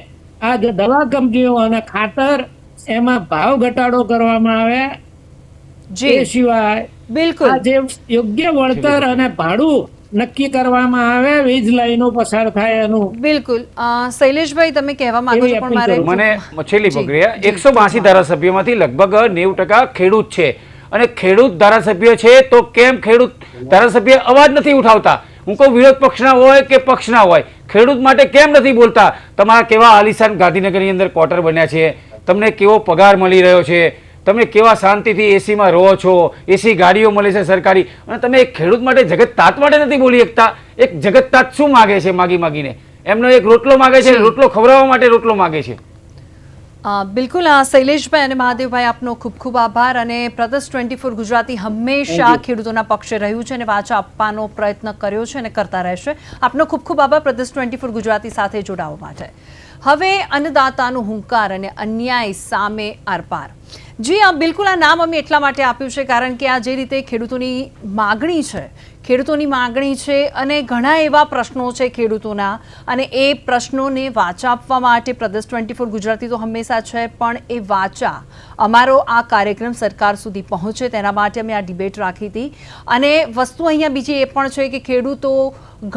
આ જે દવા કંપનીઓ અને ખાતર એમાં ભાવ ઘટાડો કરવામાં આવે. એ સિવાય બિલકુલ આ જે યોગ્ય વળતર અને ભાડું નક્કી કરવામાં આવે, વીજ લાઈનો પસાર થાય એનું. બિલકુલ. શૈલેષભાઈ, તમે કહેવા માંગો છો પણ મારે મને છેલ્લી પ્રક્રિયા 182 ધારાસભ્યોમાંથી લગભગ 90% ખેડૂત છે, અને ખેડૂત ધારાસભ્ય છે તો કેમ ખેડૂત ધારાસભ્ય અવાજ નથી ઉઠાવતા? હું કહું વિરોધ પક્ષના હોય કે પક્ષના હોય, ખેડૂત માટે કેમ નથી બોલતા? તમારા કેવા આલિશાન ગાંધીનગરની અંદર ક્વાર્ટર બન્યા છે, તમને કેવો પગાર મળી રહ્યો છે, તમે કેવા શાંતિથી એસીમાં રહો છો, એસી ગાડીઓ મળે છે સરકારી, અને તમે એક ખેડૂત માટે જગત તાત માટે નથી બોલી શકતા? એક જગત તાત શું માગે છે? માગીને એમનો એક રોટલો માગે છે, રોટલો ખવડાવવા માટે રોટલો માગે છે. બિલકુલ. શૈલેષભાઈ અને મહાદેવભાઈ, આપનો ખૂબ ખૂબ આભાર. અને પ્રદેશ 24 ગુજરાતી હંમેશા ખેડૂતોના પક્ષે રહ્યું છે અને વાચા આપવાનો પ્રયત્ન કર્યો છે અને કરતા રહેશે. આપનો ખૂબ ખૂબ આભાર પ્રદેશ 24 ગુજરાતી સાથે જોડાવા માટે. હવે અન્નદાતાનો હુંકાર અને અન્યાય સામે આરપાર. જી, બિલકુલ. આ નામ અમે એટલા માટે આપ્યું છે કારણ કે આ જે રીતે ખેડૂતોની માગણી છે અને ઘણા એવા પ્રશ્નો છે ખેડૂતોના, અને એ પ્રશ્નોને વાચા આપવા માટે પ્રદેશ 24 ગુજરાતી તો હંમેશા છે, પણ એ વાચા અમારો આ કાર્યક્રમ સરકાર સુધી પહોંચે તેના માટે અમે આ ડિબેટ રાખી હતી. અને વસ્તુ અહીંયા બીજી એ પણ છે કે ખેડૂતો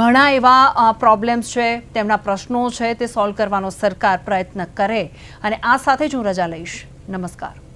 ઘણા એવા પ્રોબ્લેમ્સ છે, તેમના પ્રશ્નો છે, તે સોલ્વ કરવાનો સરકાર પ્રયત્ન કરે. અને આ સાથે જ હું રજા લઈશ. નમસ્કાર.